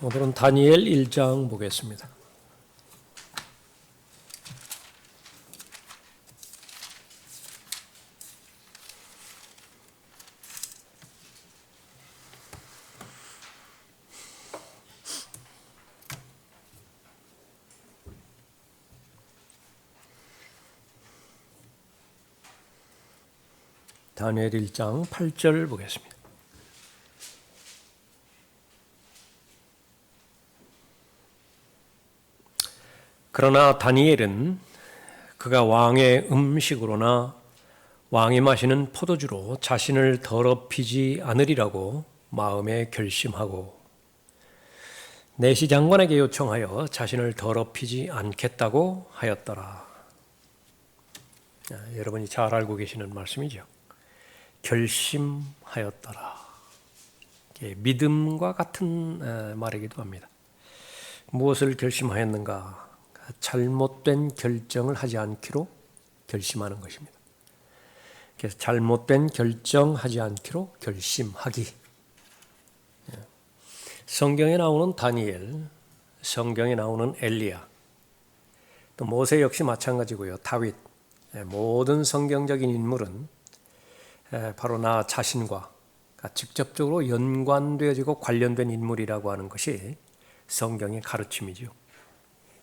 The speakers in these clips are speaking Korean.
오늘은 다니엘 1장 보겠습니다. 다니엘 1장 8절 보겠습니다. 그러나 다니엘은 그가 왕의 음식으로나 왕이 마시는 포도주로 자신을 더럽히지 않으리라고 마음에 결심하고 내시 장관에게 요청하여 자신을 더럽히지 않겠다고 하였더라. 여러분이 잘 알고 계시는 말씀이죠. 결심하였더라. 믿음과 같은 말이기도 합니다. 무엇을 결심하였는가? 잘못된 결정을 하지 않기로 결심하는 것입니다. 그래서 잘못된 결정하지 않기로 결심하기. 성경에 나오는 다니엘, 성경에 나오는 엘리야, 또 모세 역시 마찬가지고요. 다윗, 모든 성경적인 인물은 바로 나 자신과 직접적으로 연관되어지고 관련된 인물이라고 하는 것이 성경의 가르침이죠.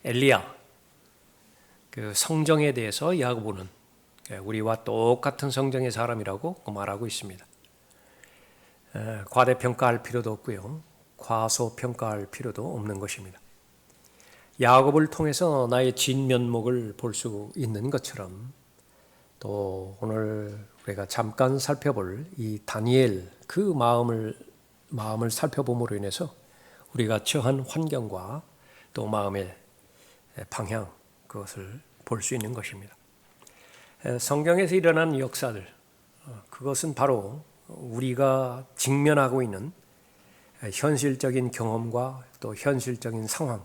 엘리야, 그 성정에 대해서 야고보는 우리와 똑같은 성정의 사람이라고 말하고 있습니다. 과대평가할 필요도 없고요. 과소평가할 필요도 없는 것입니다. 야곱을 통해서 나의 진면목을 볼 수 있는 것처럼 또 오늘 우리가 잠깐 살펴볼 이 다니엘 그 마음을 살펴봄으로 인해서 우리가 처한 환경과 또 마음의 방향, 그것을 볼 수 있는 것입니다. 성경에서 일어난 역사들, 그것은 바로 우리가 직면하고 있는 현실적인 경험과 또 현실적인 상황,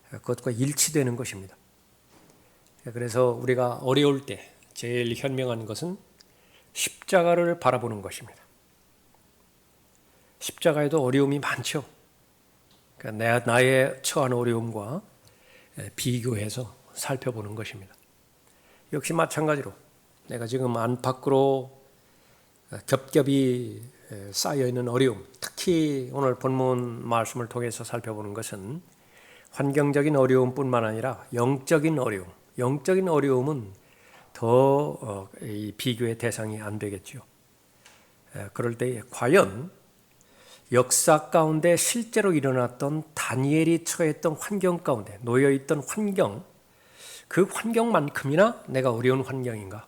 그것과 일치되는 것입니다. 그래서 우리가 어려울 때 제일 현명한 것은 십자가를 바라보는 것입니다. 십자가에도 어려움이 많죠. 그러니까 나의 처한 어려움과 비교해서 살펴보는 것입니다. 역시 마찬가지로 내가 지금 안팎으로 겹겹이 쌓여있는 어려움, 특히 오늘 본문 말씀을 통해서 살펴보는 것은 환경적인 어려움뿐만 아니라 영적인 어려움은 더 비교의 대상이 안 되겠죠. 그럴 때에 과연 역사 가운데 실제로 일어났던 다니엘이 처했던 환경 가운데 놓여있던 환경, 그 환경만큼이나 내가 어려운 환경인가?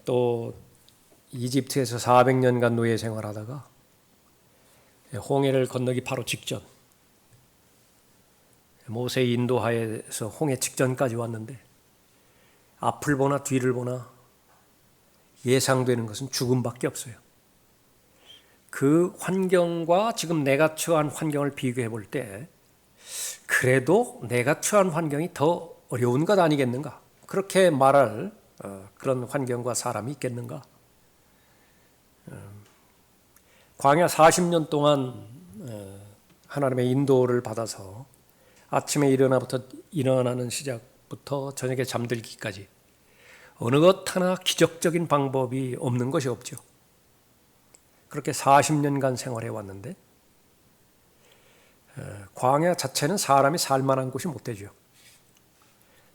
또 이집트에서 400년간 노예 생활하다가 홍해를 건너기 바로 직전, 모세의 인도하에서 홍해 직전까지 왔는데 앞을 보나 뒤를 보나 예상되는 것은 죽음밖에 없어요. 그 환경과 지금 내가 처한 환경을 비교해 볼 때 그래도 내가 처한 환경이 더 어려운 것 아니겠는가? 그렇게 말할 그런 환경과 사람이 있겠는가? 광야 40년 동안 하나님의 인도를 받아서 아침에 일어나는 시작부터 저녁에 잠들기까지 어느 것 하나 기적적인 방법이 없는 것이 없죠. 그렇게 40년간 생활해 왔는데 광야 자체는 사람이 살만한 곳이 못 되죠.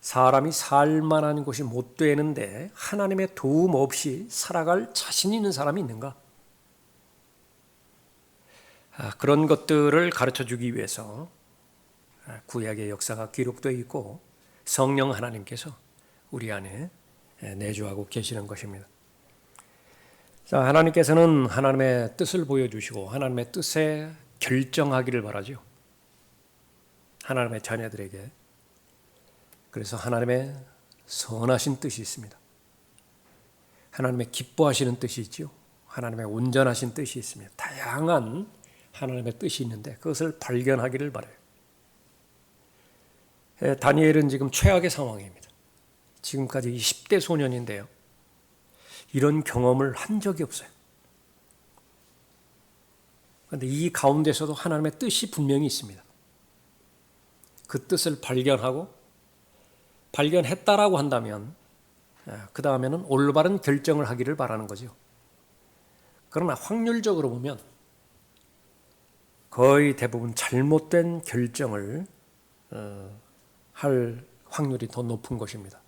사람이 살만한 곳이 못 되는데 하나님의 도움 없이 살아갈 자신 있는 사람이 있는가? 그런 것들을 가르쳐주기 위해서 구약의 역사가 기록되어 있고 성령 하나님께서 우리 안에 내주하고 계시는 것입니다. 자, 하나님께서는 하나님의 뜻을 보여주시고 하나님의 뜻에 결정하기를 바라죠. 하나님의 자녀들에게. 그래서 하나님의 선하신 뜻이 있습니다. 하나님의 기뻐하시는 뜻이 있죠. 하나님의 온전하신 뜻이 있습니다. 다양한 하나님의 뜻이 있는데 그것을 발견하기를 바라요. 다니엘은 지금 최악의 상황입니다. 지금까지 10대 소년인데요. 이런 경험을 한 적이 없어요. 그런데 이 가운데서도 하나님의 뜻이 분명히 있습니다. 그 뜻을 발견했다라고 한다면 그 다음에는 올바른 결정을 하기를 바라는 거죠. 그러나 확률적으로 보면 거의 대부분 잘못된 결정을 할 확률이 더 높은 것입니다.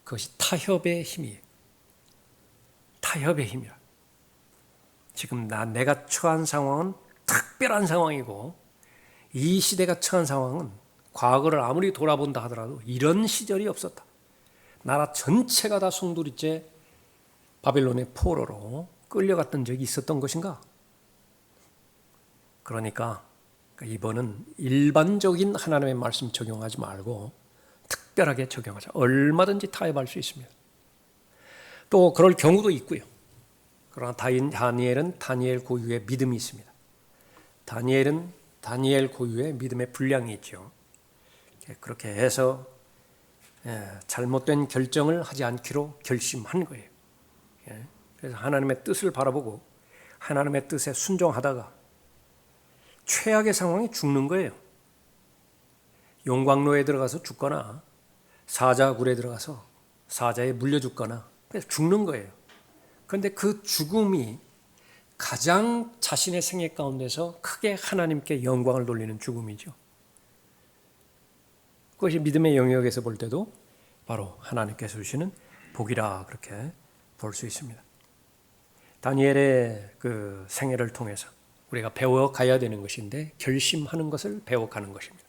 그것이 타협의 힘이에요. 타협의 힘이라. 지금 내가 처한 상황은 특별한 상황이고 이 시대가 처한 상황은 과거를 아무리 돌아본다 하더라도 이런 시절이 없었다. 나라 전체가 다 송두리째 바벨론의 포로로 끌려갔던 적이 있었던 것인가? 그러니까 이번은 일반적인 하나님의 말씀 적용하지 말고 특별하게 적용하자. 얼마든지 타협할 수 있습니다. 또 그럴 경우도 있고요. 그러나 다니엘은 다니엘 고유의 믿음이 있습니다. 다니엘은 다니엘 고유의 믿음의 분량이 있죠. 그렇게 해서 잘못된 결정을 하지 않기로 결심한 거예요. 그래서 하나님의 뜻을 바라보고 하나님의 뜻에 순종하다가 최악의 상황이 죽는 거예요. 용광로에 들어가서 죽거나 사자굴에 들어가서 사자에 물려 죽거나 그래서 죽는 거예요. 그런데 그 죽음이 가장 자신의 생애 가운데서 크게 하나님께 영광을 돌리는 죽음이죠. 그것이 믿음의 영역에서 볼 때도 바로 하나님께서 주시는 복이라 그렇게 볼 수 있습니다. 다니엘의 그 생애를 통해서 우리가 배워가야 되는 것인데 결심하는 것을 배워가는 것입니다.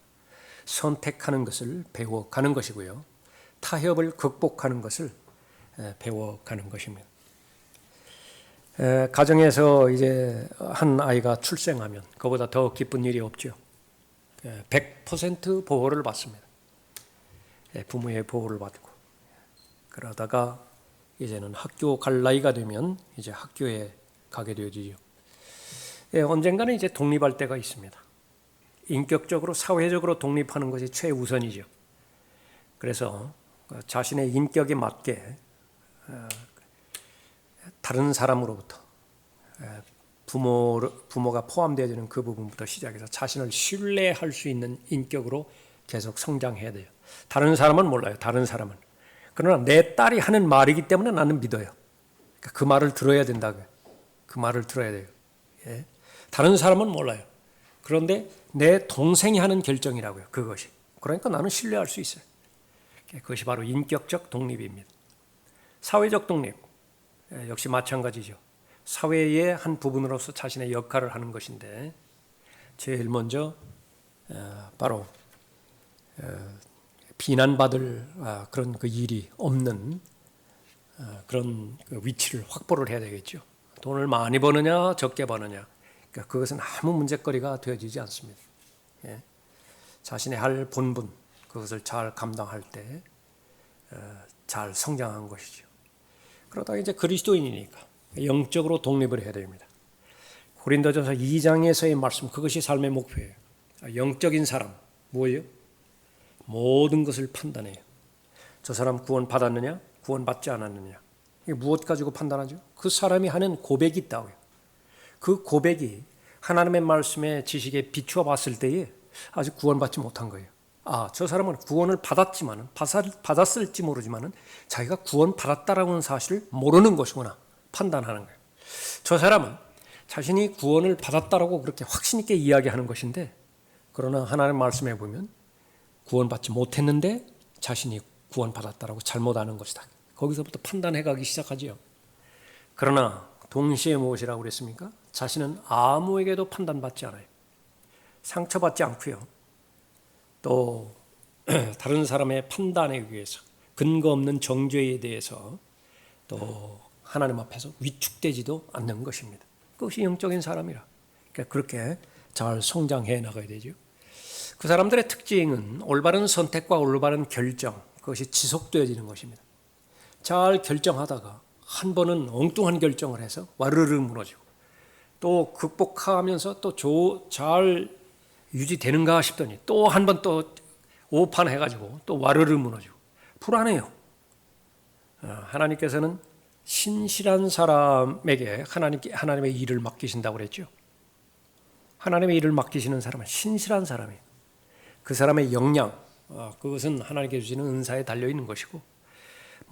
선택하는 것을 배워가는 것이고요. 타협을 극복하는 것을 배워가는 것입니다. 가정에서 이제 한 아이가 출생하면 그보다 더 기쁜 일이 없죠. 100% 보호를 받습니다. 부모의 보호를 받고 그러다가 이제는 학교 갈 나이가 되면 이제 학교에 가게 되어지죠. 언젠가는 이제 독립할 때가 있습니다. 인격적으로 사회적으로 독립하는 것이 최우선이죠. 그래서 자신의 인격에 맞게 다른 사람으로부터 부모가 포함되어지는 그 부분부터 시작해서 자신을 신뢰할 수 있는 인격으로 계속 성장해야 돼요. 다른 사람은 몰라요. 다른 사람은. 그러나 내 딸이 하는 말이기 때문에 나는 믿어요. 그 말을 들어야 된다고요. 그 말을 들어야 돼요. 다른 사람은 몰라요. 그런데 내 동생이 하는 결정이라고요. 그것이. 그러니까 나는 신뢰할 수 있어요. 그것이 바로 인격적 독립입니다. 사회적 독립 역시 마찬가지죠. 사회의 한 부분으로서 자신의 역할을 하는 것인데 제일 먼저 바로 비난받을 그런 그 일이 없는 그런 위치를 확보를 해야 되겠죠. 돈을 많이 버느냐 적게 버느냐 그것은 아무 문제거리가 되어지지 않습니다. 자신의 할 본분 그것을 잘 감당할 때 잘 성장한 것이죠. 그러다가 이제 그리스도인이니까 영적으로 독립을 해야 됩니다. 고린도전서 2장에서의 말씀 그것이 삶의 목표예요. 영적인 사람 뭐예요? 모든 것을 판단해요. 저 사람 구원 받았느냐? 구원 받지 않았느냐? 이게 무엇 가지고 판단하죠? 그 사람이 하는 고백이 있다고요. 그 고백이 하나님의 말씀의 지식에 비추어 봤을 때에 아직 구원받지 못한 거예요. 저 사람은 구원을 받았을지 모르지만은 자기가 구원받았다라고 하는 사실을 모르는 것이구나 판단하는 거예요. 저 사람은 자신이 구원을 받았다라고 그렇게 확신 있게 이야기하는 것인데 그러나 하나님의 말씀에 보면 구원받지 못했는데 자신이 구원받았다라고 잘못 아는 것이다. 거기서부터 판단해가기 시작하지요. 그러나 동시에 무엇이라고 그랬습니까? 자신은 아무에게도 판단받지 않아요. 상처받지 않고요. 또 다른 사람의 판단에 의해서 근거 없는 정죄에 대해서 또 하나님 앞에서 위축되지도 않는 것입니다. 그것이 영적인 사람이라. 그러니까 그렇게 잘 성장해 나가야 되죠. 그 사람들의 특징은 올바른 선택과 올바른 결정, 그것이 지속되어지는 것입니다. 잘 결정하다가 한 번은 엉뚱한 결정을 해서 와르르 무너지고 또 극복하면서 또 잘 유지되는가 싶더니 또 한 번 또 오판해가지고 또 와르르 무너지고 불안해요. 하나님께서는 신실한 사람에게 하나님의 일을 맡기신다고 그랬죠. 하나님의 일을 맡기시는 사람은 신실한 사람이에요. 그 사람의 역량, 그것은 하나님께 주시는 은사에 달려있는 것이고,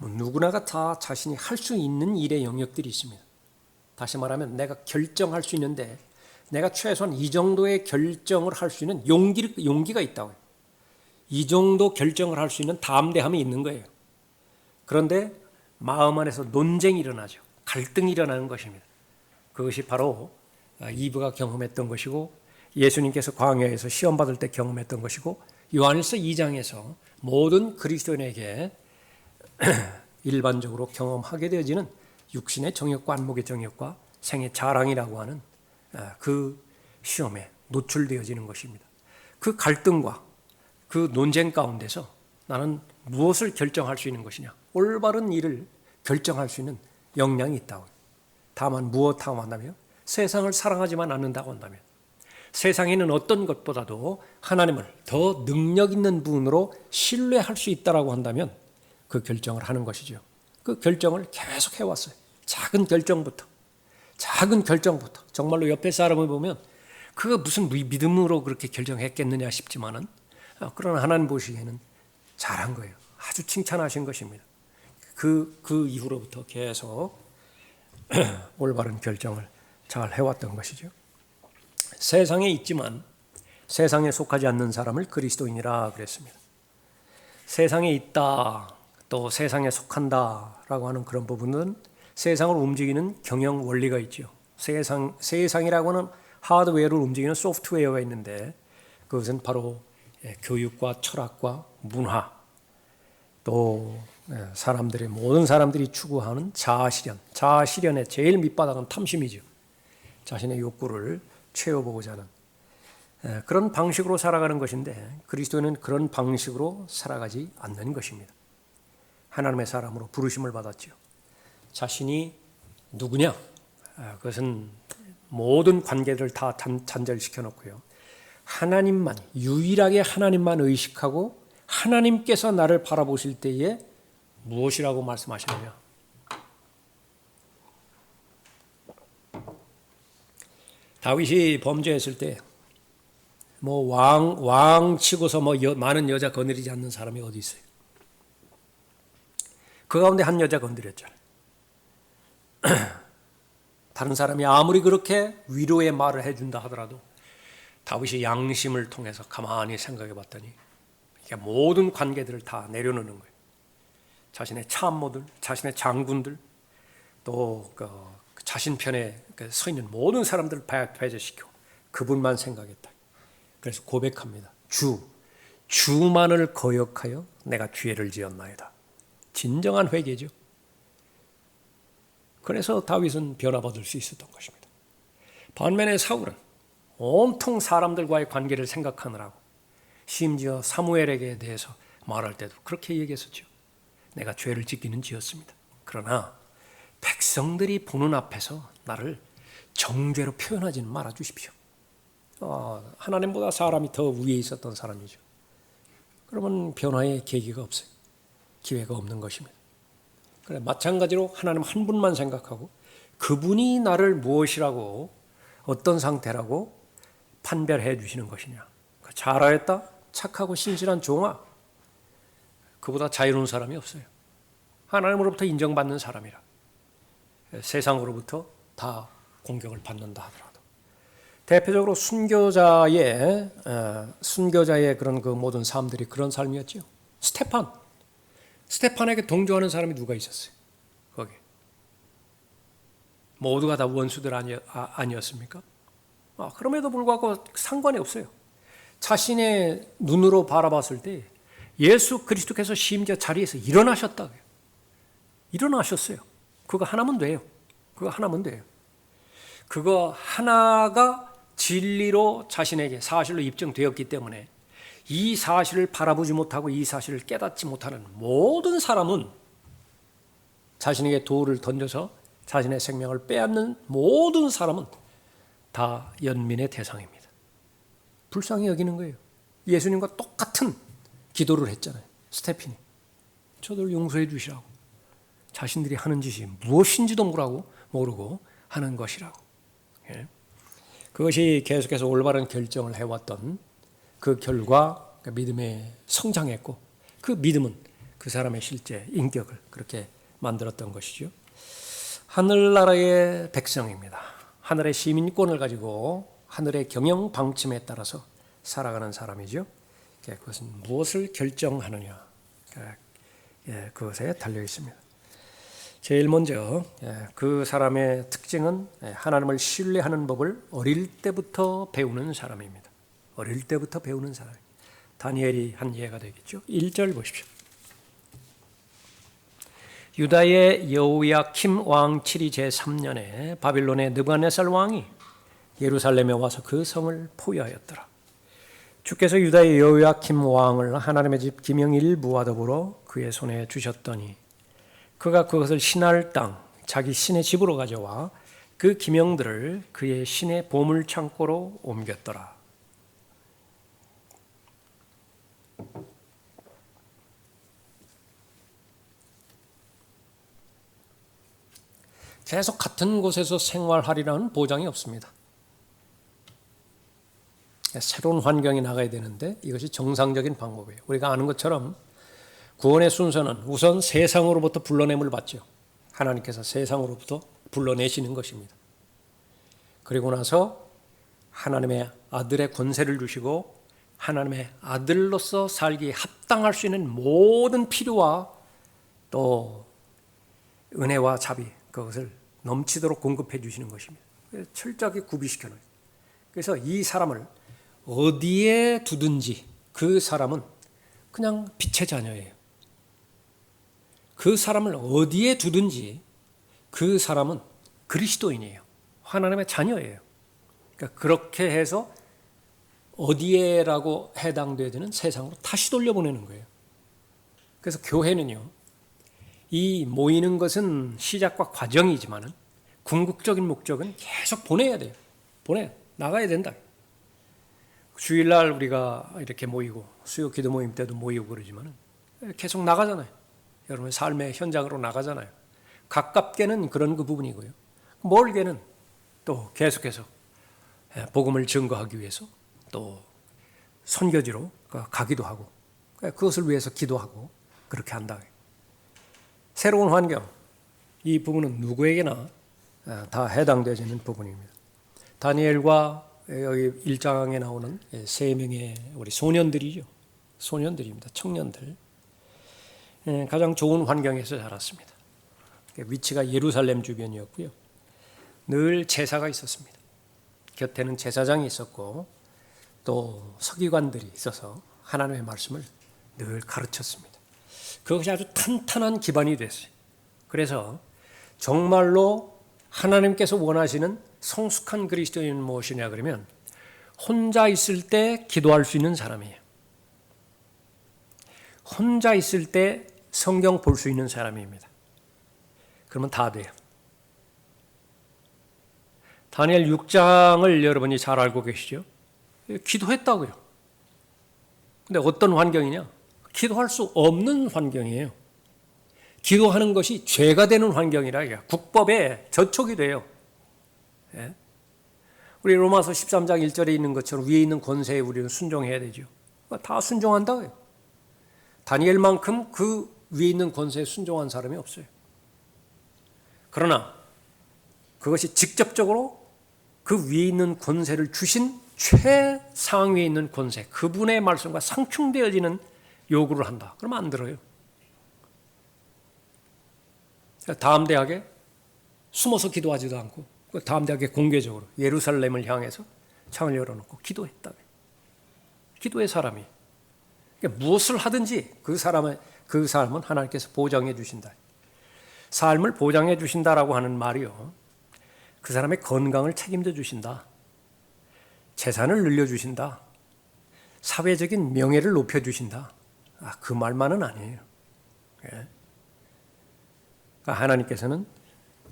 누구나가 다 자신이 할 수 있는 일의 영역들이 있습니다. 다시 말하면 내가 결정할 수 있는데 내가 최소한 이 정도의 결정을 할 수 있는 용기가 있다고요. 이 정도 결정을 할 수 있는 담대함이 있는 거예요. 그런데 마음 안에서 논쟁이 일어나죠. 갈등이 일어나는 것입니다. 그것이 바로 이브가 경험했던 것이고, 예수님께서 광야에서 시험받을 때 경험했던 것이고, 요한일서 2장에서 모든 그리스도인에게 일반적으로 경험하게 되어지는 육신의 정욕과 안목의 정욕과 생의 자랑이라고 하는 그 시험에 노출되어지는 것입니다. 그 갈등과 그 논쟁 가운데서 나는 무엇을 결정할 수 있는 것이냐, 올바른 일을 결정할 수 있는 역량이 있다고. 다만 무엇하고 한다면 세상을 사랑하지만 않는다고 한다면, 세상에는 어떤 것보다도 하나님을 더 능력 있는 분으로 신뢰할 수 있다고 한다면 그 결정을 하는 것이죠. 그 결정을 계속 해왔어요. 작은 결정부터 정말로 옆에 사람을 보면 그가 무슨 믿음으로 그렇게 결정했겠느냐 싶지만은, 그러나 하나님 보시기에는 잘한 거예요. 아주 칭찬하신 것입니다. 그 이후로부터 계속 올바른 결정을 잘 해왔던 것이죠. 세상에 있지만 세상에 속하지 않는 사람을 그리스도인이라 그랬습니다. 세상에 있다, 또 세상에 속한다라고 하는 그런 부분은 세상을 움직이는 경영 원리가 있죠. 세상이라고 하는 하드웨어를 움직이는 소프트웨어가 있는데, 그것은 바로 교육과 철학과 문화, 또 모든 사람들이 추구하는 자아실현의 제일 밑바닥은 탐심이죠. 자신의 욕구를 채워보고자 하는 그런 방식으로 살아가는 것인데, 그리스도인은 그런 방식으로 살아가지 않는 것입니다. 하나님의 사람으로 부르심을 받았죠. 자신이 누구냐? 그것은 모든 관계를 다 단절시켜 놓고요. 하나님만, 유일하게 하나님만 의식하고 하나님께서 나를 바라보실 때에 무엇이라고 말씀하시느냐? 다윗이 범죄했을 때 왕 치고서 많은 여자 거느리지 않는 사람이 어디 있어요? 그 가운데 한 여자 건드렸잖아요. 다른 사람이 아무리 그렇게 위로의 말을 해준다 하더라도 다윗이 양심을 통해서 가만히 생각해 봤더니 이게 모든 관계들을 다 내려놓는 거예요. 자신의 참모들, 자신의 장군들, 또 자신 편에 서 있는 모든 사람들을 배제시키고 그분만 생각했다. 그래서 고백합니다. 주만을 거역하여 내가 죄를 지었나이다. 진정한 회개죠. 그래서 다윗은 변화받을 수 있었던 것입니다. 반면에 사울은 온통 사람들과의 관계를 생각하느라고, 심지어 사무엘에게 대해서 말할 때도 그렇게 얘기했었죠. 내가 죄를 짓기는 지었습니다. 그러나 백성들이 보는 앞에서 나를 정죄로 표현하지는 말아주십시오. 하나님보다 사람이 더 위에 있었던 사람이죠. 그러면 변화의 계기가 없어요. 기회가 없는 것입니다. 그래, 마찬가지로 하나님 한 분만 생각하고 그분이 나를 무엇이라고, 어떤 상태라고 판별해 주시는 것이냐. 잘하였다, 착하고 신실한 종아, 그보다 자유로운 사람이 없어요. 하나님으로부터 인정받는 사람이라. 세상으로부터 다 공격을 받는다 하더라도. 대표적으로 순교자의 그런 그 모든 삶들이 그런 삶이었죠. 스테판에게 동조하는 사람이 누가 있었어요? 거기 모두가 다 원수들 아니었습니까? 그럼에도 불구하고 상관이 없어요. 자신의 눈으로 바라봤을 때 예수 그리스도께서 심지어 자리에서 일어나셨다고요. 일어나셨어요. 그거 하나면 돼요. 그거 하나가 진리로 자신에게 사실로 입증되었기 때문에 이 사실을 바라보지 못하고 이 사실을 깨닫지 못하는 모든 사람은, 자신에게 돌을 던져서 자신의 생명을 빼앗는 모든 사람은 다 연민의 대상입니다. 불쌍히 여기는 거예요. 예수님과 똑같은 기도를 했잖아요. 스테판이. 저들 용서해 주시라고. 자신들이 하는 짓이 무엇인지도 모르고 하는 것이라고. 그것이 계속해서 올바른 결정을 해왔던 그 결과 믿음에 성장했고, 그 믿음은 그 사람의 실제 인격을 그렇게 만들었던 것이죠. 하늘나라의 백성입니다. 하늘의 시민권을 가지고 하늘의 경영 방침에 따라서 살아가는 사람이죠. 그것은 무엇을 결정하느냐, 그것에 달려 있습니다. 제일 먼저 그 사람의 특징은 하나님을 신뢰하는 법을 어릴 때부터 배우는 사람입니다. 어릴 때부터 배우는 사람. 다니엘이 한 예가 되겠죠. 1절 보십시오. 유다의 여호야킴 왕 7위 제3년에 바빌론의 느부갓네살 왕이 예루살렘에 와서 그 성을 포위하였더라. 주께서 유다의 여호야킴 왕을 하나님의 집 기명 일부와 더불어 그의 손에 주셨더니 그가 그것을 신할 땅 자기 신의 집으로 가져와 그 기명들을 그의 신의 보물 창고로 옮겼더라. 계속 같은 곳에서 생활하리라는 보장이 없습니다. 새로운 환경에 나가야 되는데 이것이 정상적인 방법이에요. 우리가 아는 것처럼 구원의 순서는 우선 세상으로부터 불러냄을 받죠. 하나님께서 세상으로부터 불러내시는 것입니다. 그리고 나서 하나님의 아들의 권세를 주시고 하나님의 아들로서 살기에 합당할 수 있는 모든 필요와 또 은혜와 자비, 그것을 넘치도록 공급해 주시는 것입니다. 철저하게 구비시켜 놓어요. 그래서 이 사람을 어디에 두든지 그 사람은 그냥 빛의 자녀예요. 그 사람을 어디에 두든지 그 사람은 그리스도인이에요. 하나님의 자녀예요. 그러니까 그렇게 해서 어디에라고 해당되어야 되는 세상으로 다시 돌려보내는 거예요. 그래서 교회는요, 이 모이는 것은 시작과 과정이지만은 궁극적인 목적은 계속 보내야 돼요. 나가야 된다. 주일날 우리가 이렇게 모이고 수요 기도 모임 때도 모이고 그러지만은 계속 나가잖아요. 여러분 삶의 현장으로 나가잖아요. 가깝게는 그런 그 부분이고요. 멀게는 또 계속해서 복음을 증거하기 위해서 또 선교지로 가기도 하고 그것을 위해서 기도하고 그렇게 한다. 새로운 환경, 이 부분은 누구에게나 다 해당되어지는 부분입니다. 다니엘과 여기 1장에 나오는 3명의 우리 소년들이죠. 소년들입니다. 청년들. 가장 좋은 환경에서 자랐습니다. 위치가 예루살렘 주변이었고요. 늘 제사가 있었습니다. 곁에는 제사장이 있었고 또 서기관들이 있어서 하나님의 말씀을 늘 가르쳤습니다. 그것이 아주 탄탄한 기반이 됐어요. 그래서 정말로 하나님께서 원하시는 성숙한 그리스도인은 무엇이냐 그러면 혼자 있을 때 기도할 수 있는 사람이에요. 혼자 있을 때 성경 볼 수 있는 사람입니다. 그러면 다 돼요. 다니엘 6장을 여러분이 잘 알고 계시죠? 기도했다고요. 근데 어떤 환경이냐? 기도할 수 없는 환경이에요. 기도하는 것이 죄가 되는 환경이라 국법에 저촉이 돼요. 예? 우리 로마서 13장 1절에 있는 것처럼 위에 있는 권세에 우리는 순종해야 되죠. 다 순종한다고요. 다니엘만큼 그 위에 있는 권세에 순종한 사람이 없어요. 그러나 그것이 직접적으로 그 위에 있는 권세를 주신 최상위에 있는 권세, 그분의 말씀과 상충되어지는 요구를 한다. 그러면 안 들어요. 다음 대학에 숨어서 기도하지도 않고 다음 대학에 공개적으로 예루살렘을 향해서 창을 열어놓고 기도했다. 기도의 사람이. 그러니까 무엇을 하든지 그 사람은 하나님께서 보장해 주신다. 삶을 보장해 주신다라고 하는 말이요. 그 사람의 건강을 책임져 주신다. 재산을 늘려주신다. 사회적인 명예를 높여주신다. 그 말만은 아니에요. 예. 하나님께서는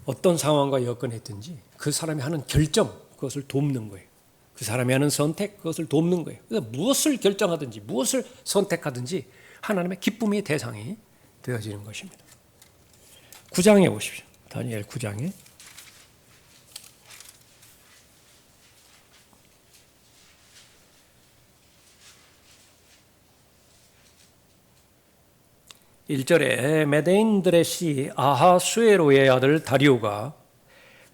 어떤 상황과 여건에 있든지 그 사람이 하는 결정, 그것을 돕는 거예요. 그 사람이 하는 선택, 그것을 돕는 거예요. 그래서 무엇을 결정하든지 무엇을 선택하든지 하나님의 기쁨의 대상이 되어지는 것입니다. 9장에 보십시오. 다니엘 9장에 1절에 메데인들의 시 아하수에로의 아들 다리오가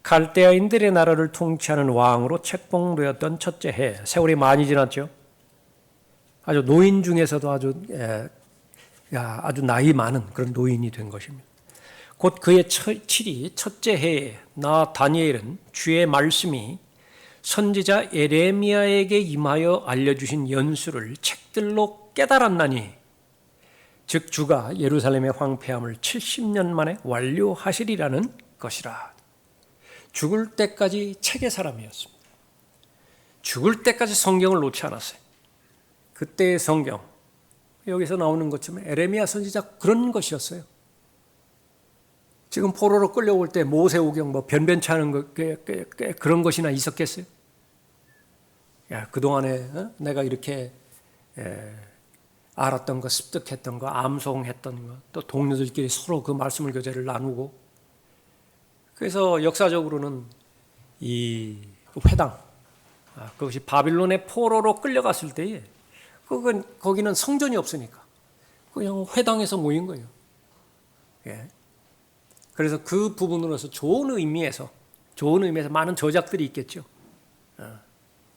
갈대아인들의 나라를 통치하는 왕으로 책봉되었던 첫째 해, 세월이 많이 지났죠. 아주 노인 중에서도 아주 나이 많은 그런 노인이 된 것입니다. 곧 그의 7이 첫째 해에 나 다니엘은 주의 말씀이 선지자 에레미야에게 임하여 알려주신 연수를 책들로 깨달았나니 즉 주가 예루살렘의 황폐함을 70년 만에 완료하시리라는 것이라. 죽을 때까지 책의 사람이었습니다. 죽을 때까지 성경을 놓지 않았어요. 그때의 성경, 여기서 나오는 것처럼 에레미야 선지자 그런 것이었어요. 지금 포로로 끌려올 때 모세오경 변변치 않은 것, 그런 것이나 있었겠어요? 야, 그동안에 내가 이렇게 알았던 거, 습득했던 거, 암송했던 거, 또 동료들끼리 서로 그 말씀을 교제를 나누고, 그래서 역사적으로는 이 회당, 그것이 바빌론의 포로로 끌려갔을 때에 거기는 성전이 없으니까 그냥 회당에서 모인 거예요. 예. 그래서 그 부분으로서 좋은 의미에서 많은 저작들이 있겠죠.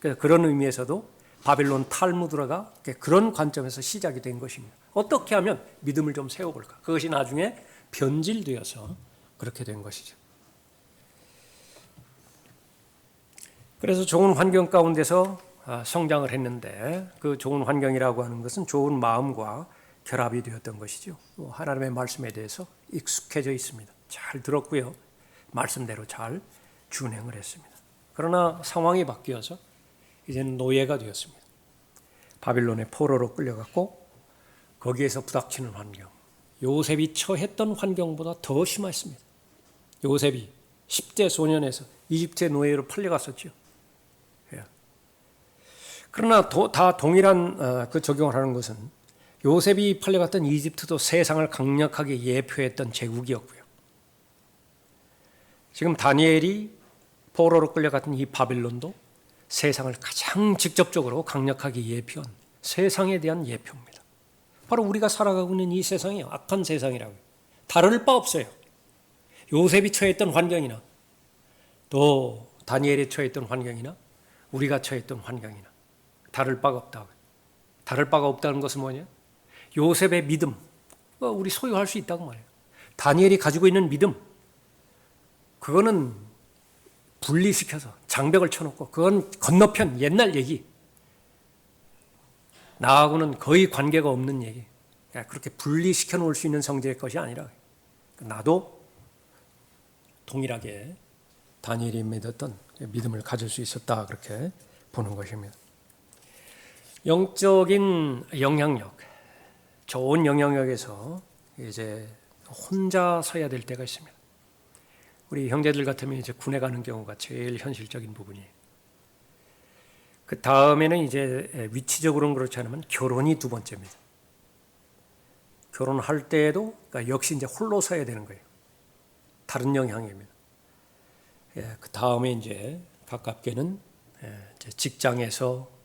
그래서 그런 의미에서도 바빌론 탈무드라가 그런 관점에서 시작이 된 것입니다. 어떻게 하면 믿음을 좀 세워볼까? 그것이 나중에 변질되어서 그렇게 된 것이죠. 그래서 좋은 환경 가운데서 성장을 했는데 그 좋은 환경이라고 하는 것은 좋은 마음과 결합이 되었던 것이죠. 하나님의 말씀에 대해서 익숙해져 있습니다. 잘 들었고요. 말씀대로 잘 준행을 했습니다. 그러나 상황이 바뀌어서 이제는 노예가 되었습니다. 바빌론의 포로로 끌려갔고 거기에서 부닥치는 환경, 요셉이 처했던 환경보다 더 심했습니다. 요셉이 10대 소년에서 이집트의 노예로 팔려갔었죠. 그러나 다 동일한 그 적용을 하는 것은 요셉이 팔려갔던 이집트도 세상을 강력하게 예표했던 제국이었고요. 지금 다니엘이 포로로 끌려갔던 이 바빌론도 세상을 가장 직접적으로 강력하게 예표한 세상에 대한 예표입니다. 바로 우리가 살아가고 있는 이 세상이 악한 세상이라고요. 다를 바 없어요. 요셉이 처했던 환경이나 또 다니엘이 처했던 환경이나 우리가 처했던 환경이나 다를 바가 없다고요. 다를 바가 없다는 것은 뭐냐? 요셉의 믿음, 우리 소유할 수 있다고 말해요. 다니엘이 가지고 있는 믿음, 그거는 분리시켜서 장벽을 쳐놓고 그건 건너편 옛날 얘기, 나하고는 거의 관계가 없는 얘기, 그렇게 분리시켜 놓을 수 있는 성질의 것이 아니라 나도 동일하게 다니엘이 믿었던 믿음을 가질 수 있었다, 그렇게 보는 것입니다. 영적인 영향력, 좋은 영향력에서 이제 혼자 서야 될 때가 있습니다. 우리 형제들 같으면 이제 군에 가는 경우가 제일 현실적인 부분이에요. 그 다음에는 이제 위치적으로는 그렇지 않으면 결혼이 두 번째입니다. 결혼할 때에도 그러니까 역시 이제 홀로 서야 되는 거예요. 다른 영향입니다. 그 다음에 이제 가깝게는 이제 직장에서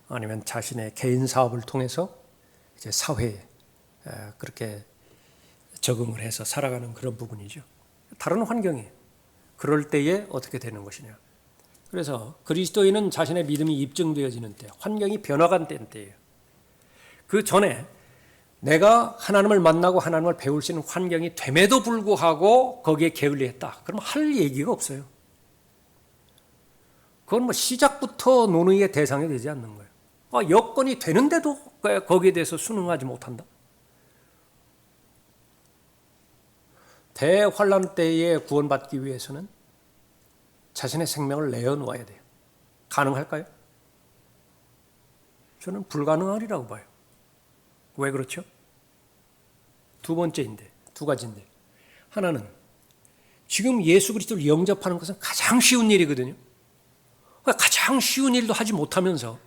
아니면 자신의 개인 사업을 통해서 이제 사회에 그렇게 적응을 해서 살아가는 그런 부분이죠. 다른 환경이에요. 그럴 때에 어떻게 되는 것이냐. 그래서 그리스도인은 자신의 믿음이 입증되어지는 때, 환경이 변화가 된 때예요. 그 전에 내가 하나님을 만나고 하나님을 배울 수 있는 환경이 됨에도 불구하고 거기에 게을리했다. 그럼 할 얘기가 없어요. 그건 시작부터 논의의 대상이 되지 않는 거예요. 여건이 되는데도 거기에 대해서 순응하지 못한다. 대환란 때에 구원받기 위해서는 자신의 생명을 내어놓아야 돼요. 가능할까요? 저는 불가능하리라고 봐요. 왜 그렇죠? 두 가지인데. 하나는 지금 예수 그리스도를 영접하는 것은 가장 쉬운 일이거든요. 가장 쉬운 일도 하지 못하면서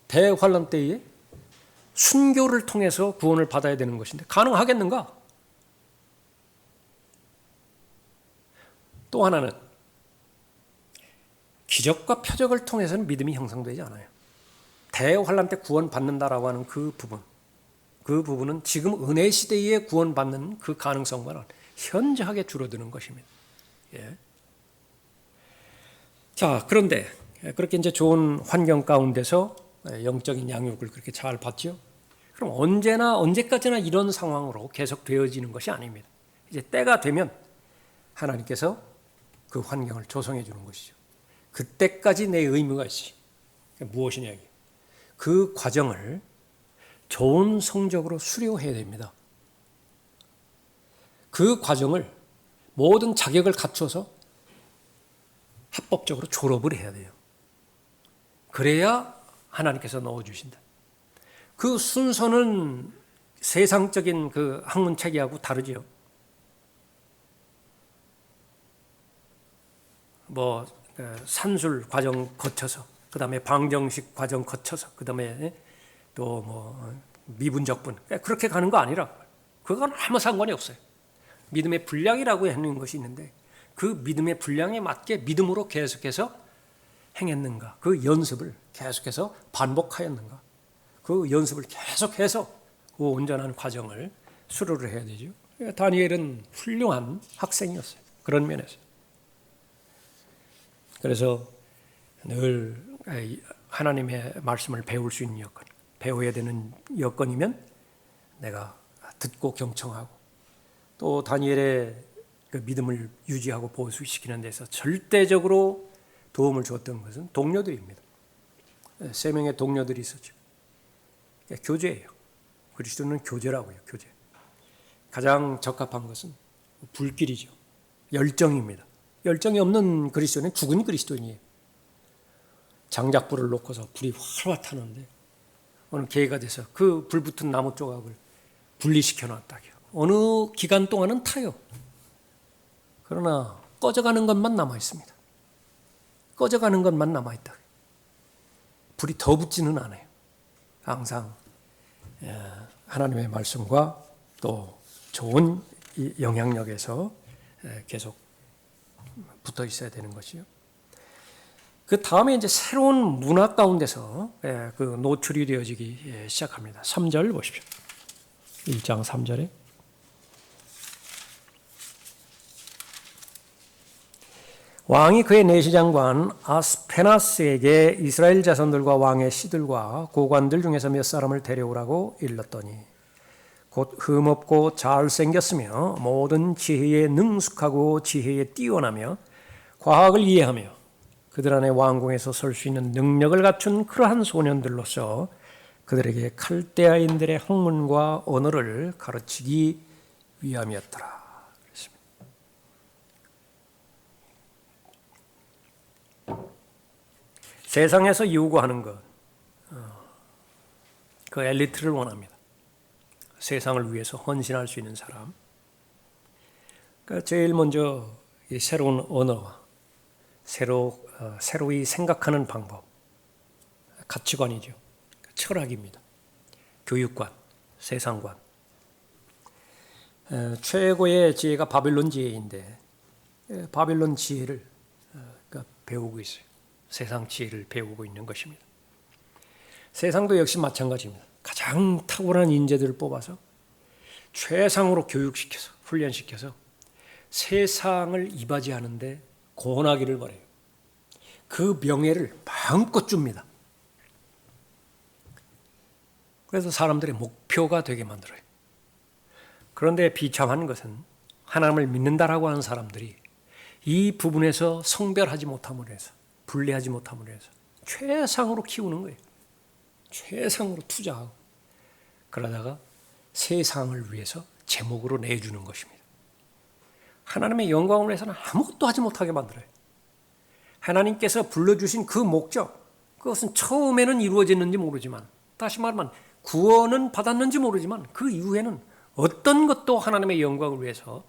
대환란 때에 순교를 통해서 구원을 받아야 되는 것인데 가능하겠는가? 또 하나는 기적과 표적을 통해서는 믿음이 형성되지 않아요. 대환란 때 구원받는다라고 하는 그 부분, 그 부분은 지금 은혜 시대에 구원받는 그 가능성과는 현저하게 줄어드는 것입니다. 예. 자, 그런데 그렇게 이제 좋은 환경 가운데서 영적인 양육을 그렇게 잘 받죠. 그럼 언제까지나 이런 상황으로 계속 되어지는 것이 아닙니다. 이제 때가 되면 하나님께서 그 환경을 조성해 주는 것이죠. 그때까지 내 의무가 있어요. 무엇이냐? 그 과정을 좋은 성적으로 수료해야 됩니다. 그 과정을 모든 자격을 갖춰서 합법적으로 졸업을 해야 돼요. 그래야 하나님께서 넣어주신다. 그 순서는 세상적인 그 학문 체계하고 다르지요. 산술 과정 거쳐서, 그 다음에 방정식 과정 거쳐서, 그 다음에 또 미분적분, 그렇게 가는 거 아니라, 그건 아무 상관이 없어요. 믿음의 분량이라고 하는 것이 있는데, 그 믿음의 분량에 맞게 믿음으로 계속해서 행했는가, 그 연습을 계속해서 반복하였는가, 그 연습을 계속해서 그 온전한 과정을 수료를 해야 되죠. 다니엘은 훌륭한 학생이었어요. 그런 면에서. 그래서 늘 하나님의 말씀을 배울 수 있는 여건, 배워야 되는 여건이면 내가 듣고 경청하고, 또 다니엘의 그 믿음을 유지하고 보수시키는 데서 절대적으로 도움을 주었던 것은 동료들입니다. 3명의 동료들이 있었죠. 교제예요. 그리스도는 교제라고요. 교제. 가장 적합한 것은 불길이죠. 열정입니다. 열정이 없는 그리스도는 죽은 그리스도인이에요. 장작불을 놓고서 불이 활활 타는데 어느 계기가 돼서 그 불붙은 나무 조각을 분리시켜 놨다고요. 어느 기간 동안은 타요. 그러나 꺼져가는 것만 남아 있습니다. 꺼져가는 것만 남아 있다. 불이 더 붙지는 않아요. 항상 하나님의 말씀과 또 좋은 영향력에서 계속 붙어 있어야 되는 것이요. 그 다음에 이제 새로운 문화 가운데서 그 노출이 되어지기 시작합니다. 3절 보십시오. 1장 3절에 왕이 그의 내시장관 아스페나스에게 이스라엘 자손들과 왕의 씨들과 고관들 중에서 몇 사람을 데려오라고 일렀더니 곧 흠없고 잘생겼으며 모든 지혜에 능숙하고 지혜에 뛰어나며 과학을 이해하며 그들 안에 왕궁에서 설 수 있는 능력을 갖춘 그러한 소년들로서 그들에게 칼데아인들의 학문과 언어를 가르치기 위함이었더라. 그렇습니다. 세상에서 요구하는 것, 그 엘리트를 원합니다. 세상을 위해서 헌신할 수 있는 사람. 그러니까 제일 먼저 이 새로운 언어와 새로이 생각하는 방법, 가치관이죠. 철학입니다. 교육관, 세상관. 최고의 지혜가 바빌론 지혜인데 바빌론 지혜를 배우고 있어요. 세상 지혜를 배우고 있는 것입니다. 세상도 역시 마찬가지입니다. 가장 탁월한 인재들을 뽑아서 최상으로 교육시켜서 훈련시켜서 세상을 이바지하는데 권하기를 바라요. 그 명예를 마음껏 줍니다. 그래서 사람들의 목표가 되게 만들어요. 그런데 비참한 것은 하나님을 믿는다라고 하는 사람들이 이 부분에서 성별하지 못함으로 해서, 분리하지 못함으로 해서 최상으로 키우는 거예요. 최상으로 투자하고 그러다가 세상을 위해서 제목으로 내주는 것입니다. 하나님의 영광을 위해서는 아무것도 하지 못하게 만들어요. 하나님께서 불러주신 그 목적, 그것은 처음에는 이루어졌는지 모르지만, 다시 말하면 구원은 받았는지 모르지만 그 이후에는 어떤 것도 하나님의 영광을 위해서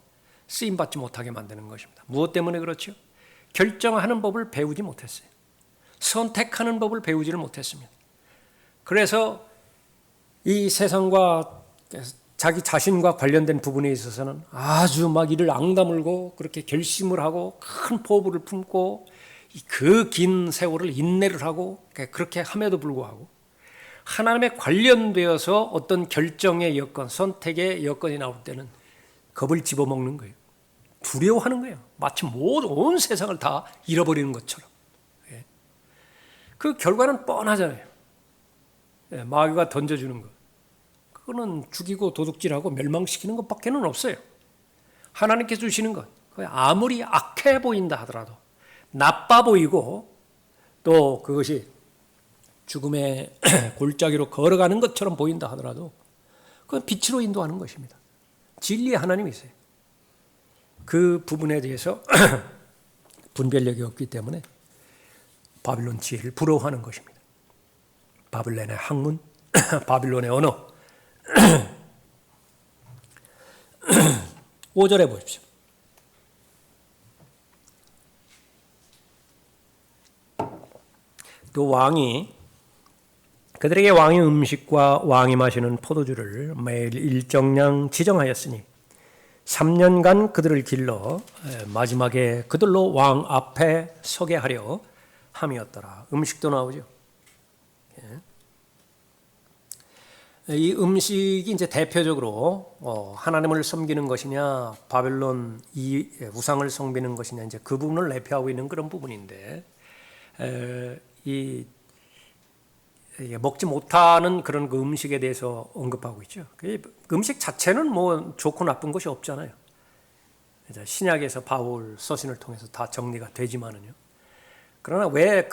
쓰임받지 못하게 만드는 것입니다. 무엇 때문에 그렇죠? 결정하는 법을 배우지 못했어요. 선택하는 법을 배우지를 못했습니다. 그래서 이 세상과 자기 자신과 관련된 부분에 있어서는 아주 막 이를 앙다물고 그렇게 결심을 하고 큰 포부를 품고 그 긴 세월을 인내를 하고 그렇게 함에도 불구하고 하나님에 관련되어서 어떤 결정의 여건, 선택의 여건이 나올 때는 겁을 집어먹는 거예요. 두려워하는 거예요. 마치 온 세상을 다 잃어버리는 것처럼. 그 결과는 뻔하잖아요. 마귀가 던져주는 것. 그거는 죽이고 도둑질하고 멸망시키는 것밖에는 없어요. 하나님께 주시는 것. 아무리 악해 보인다 하더라도, 나빠 보이고 또 그것이 죽음의 골짜기로 걸어가는 것처럼 보인다 하더라도 그건 빛으로 인도하는 것입니다. 진리의 하나님이세요. 그 부분에 대해서 분별력이 없기 때문에 바빌론 지혜를 부러워하는 것입니다. 바빌론의 학문, 바빌론의 언어. 5절에 보십시오. 또 왕이 그들에게 왕의 음식과 왕이 마시는 포도주를 매일 일정량 지정하였으니 3년간 그들을 길러 마지막에 그들로 왕 앞에 서게 하려 함이었더라. 음식도 나오죠. 이 음식이 이제 대표적으로 하나님을 섬기는 것이냐, 바벨론 이 우상을 섬기는 것이냐, 이제 그 부분을 대표하고 있는 그런 부분인데, 이 먹지 못하는 그런 그 음식에 대해서 언급하고 있죠. 그 음식 자체는 뭐 좋고 나쁜 것이 없잖아요. 신약에서 바울 서신을 통해서 다 정리가 되지만은요. 그러나 왜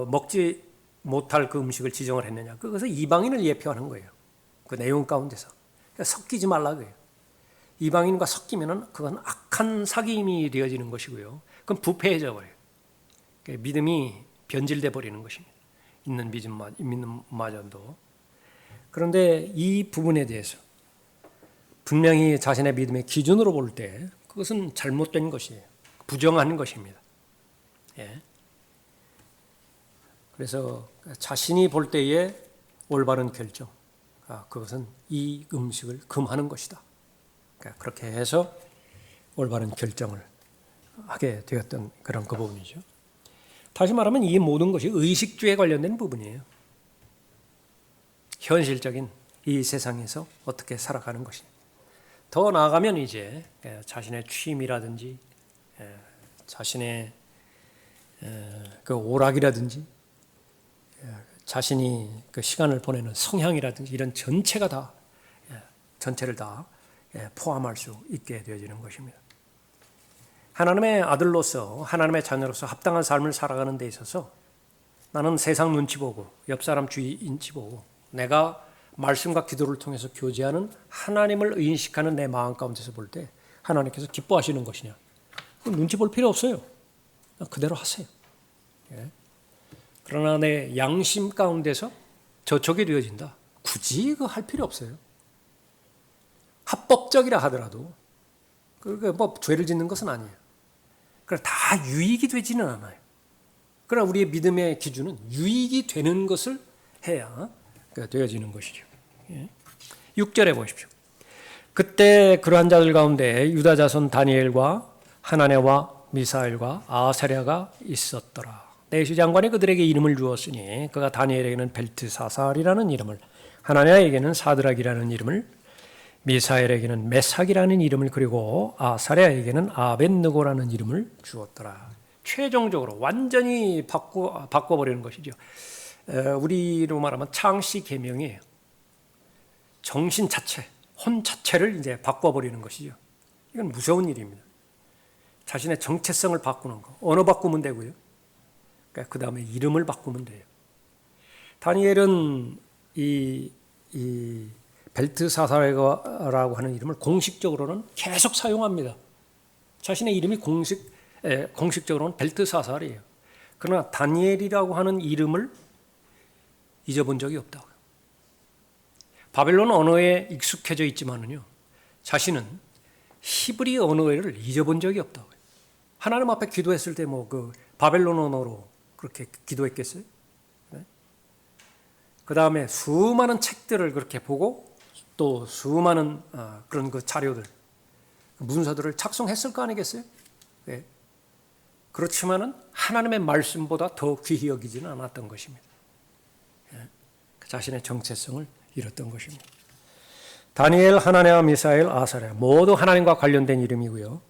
먹지 못할 그 음식을 지정을 했느냐? 그것은 이방인을 예표하는 거예요. 그 내용 가운데서. 그러니까 섞이지 말라고요. 이방인과 섞이면은 그건 악한 사귐이 되어지는 것이고요. 그건 부패해져 버려요. 그러니까 믿음이 변질돼 버리는 것입니다. 있는 믿음마저도. 그런데 이 부분에 대해서 분명히 자신의 믿음의 기준으로 볼 때 그것은 잘못된 것이에요. 부정한 것입니다. 예. 그래서 자신이 볼 때의 올바른 결정, 그것은 이 음식을 금하는 것이다. 그러니까 그렇게 해서 올바른 결정을 하게 되었던 그런 그 부분이죠. 다시 말하면 이 모든 것이 의식주에 관련된 부분이에요. 현실적인 이 세상에서 어떻게 살아가는 것이냐. 더 나아가면 이제 자신의 취미라든지 자신의 그 오락이라든지 자신이 그 시간을 보내는 성향이라든지 이런 전체가 다 전체를 다 포함할 수 있게 되어지는 것입니다. 하나님의 아들로서 하나님의 자녀로서 합당한 삶을 살아가는 데 있어서 나는 세상 눈치 보고 옆 사람 주위 인치 보고 내가 말씀과 기도를 통해서 교제하는 하나님을 의식하는 내 마음 가운데서 볼 때 하나님께서 기뻐하시는 것이냐? 눈치 볼 필요 없어요. 그대로 하세요. 그러나 내 양심 가운데서 저촉이 되어진다. 굳이 그거 할 필요 없어요. 합법적이라 하더라도 그게 뭐 죄를 짓는 것은 아니에요. 그러나 다 유익이 되지는 않아요. 그러나 우리의 믿음의 기준은 유익이 되는 것을 해야 되어지는 것이죠. 6절에 보십시오. 그때 그러한 자들 가운데 유다 자손 다니엘과 하나냐와 미사엘과 아사랴가 있었더라. 내시 장관이 그들에게 이름을 주었으니 그가 다니엘에게는 벨트사살이라는 이름을, 하나냐에게는 사드락이라는 이름을, 미사엘에게는 메삭이라는 이름을, 그리고 아사랴에게는 아벳느고라는 이름을 주었더라. 최종적으로 완전히 바꿔버리는 것이죠. 우리로 말하면 창씨 계명이에요. 정신 자체, 혼 자체를 이제 바꿔버리는 것이죠. 이건 무서운 일입니다. 자신의 정체성을 바꾸는 거, 언어 바꾸면 되고요. 그 다음에 이름을 바꾸면 돼요. 다니엘은 이 벨트사살이라고 하는 이름을 공식적으로는 계속 사용합니다. 자신의 이름이 공식적으로는 벨트사살이에요. 그러나 다니엘이라고 하는 이름을 잊어본 적이 없다고요. 바벨론 언어에 익숙해져 있지만은요, 자신은 히브리 언어를 잊어본 적이 없다고요. 하나님 앞에 기도했을 때 뭐 그 바벨론 언어로 그렇게 기도했겠어요? 네? 그 다음에 수많은 책들을 그렇게 보고 또 수많은 그런 그 자료들, 문서들을 작성했을 거 아니겠어요? 네. 그렇지만은 하나님의 말씀보다 더 귀히 여기지는 않았던 것입니다. 네. 자신의 정체성을 잃었던 것입니다. 다니엘, 하나냐, 미사엘, 아사랴 모두 하나님과 관련된 이름이고요.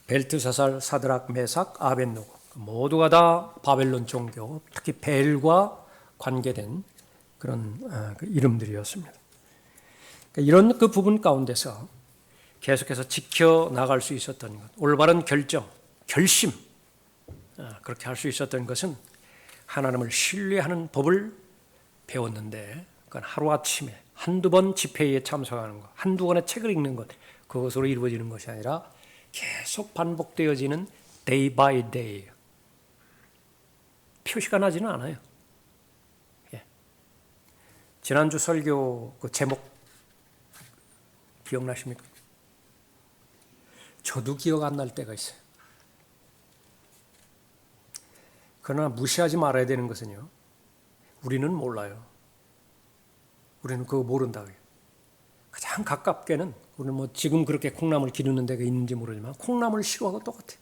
벨트사살, 사드락, 메삭, 아벳노고 모두가 다 바벨론 종교, 특히 벨과 관계된 그런 이름들이었습니다. 이런 그 부분 가운데서 계속해서 지켜나갈 수 있었던 것, 올바른 결정, 결심, 그렇게 할 수 있었던 것은 하나님을 신뢰하는 법을 배웠는데, 그건 하루아침에 한두 번 집회에 참석하는 것, 한두 권의 책을 읽는 것, 그것으로 이루어지는 것이 아니라 계속 반복되어지는 day by day. 표시가 나지는 않아요. 예. 지난주 설교 그 제목 기억나십니까? 저도 기억 안 날 때가 있어요. 그러나 무시하지 말아야 되는 것은요, 우리는 몰라요. 우리는 그거 모른다고요. 가장 가깝게는 우리는 뭐 지금 그렇게 콩나물 기르는 데가 있는지 모르지만 콩나물 시루하고 똑같아요.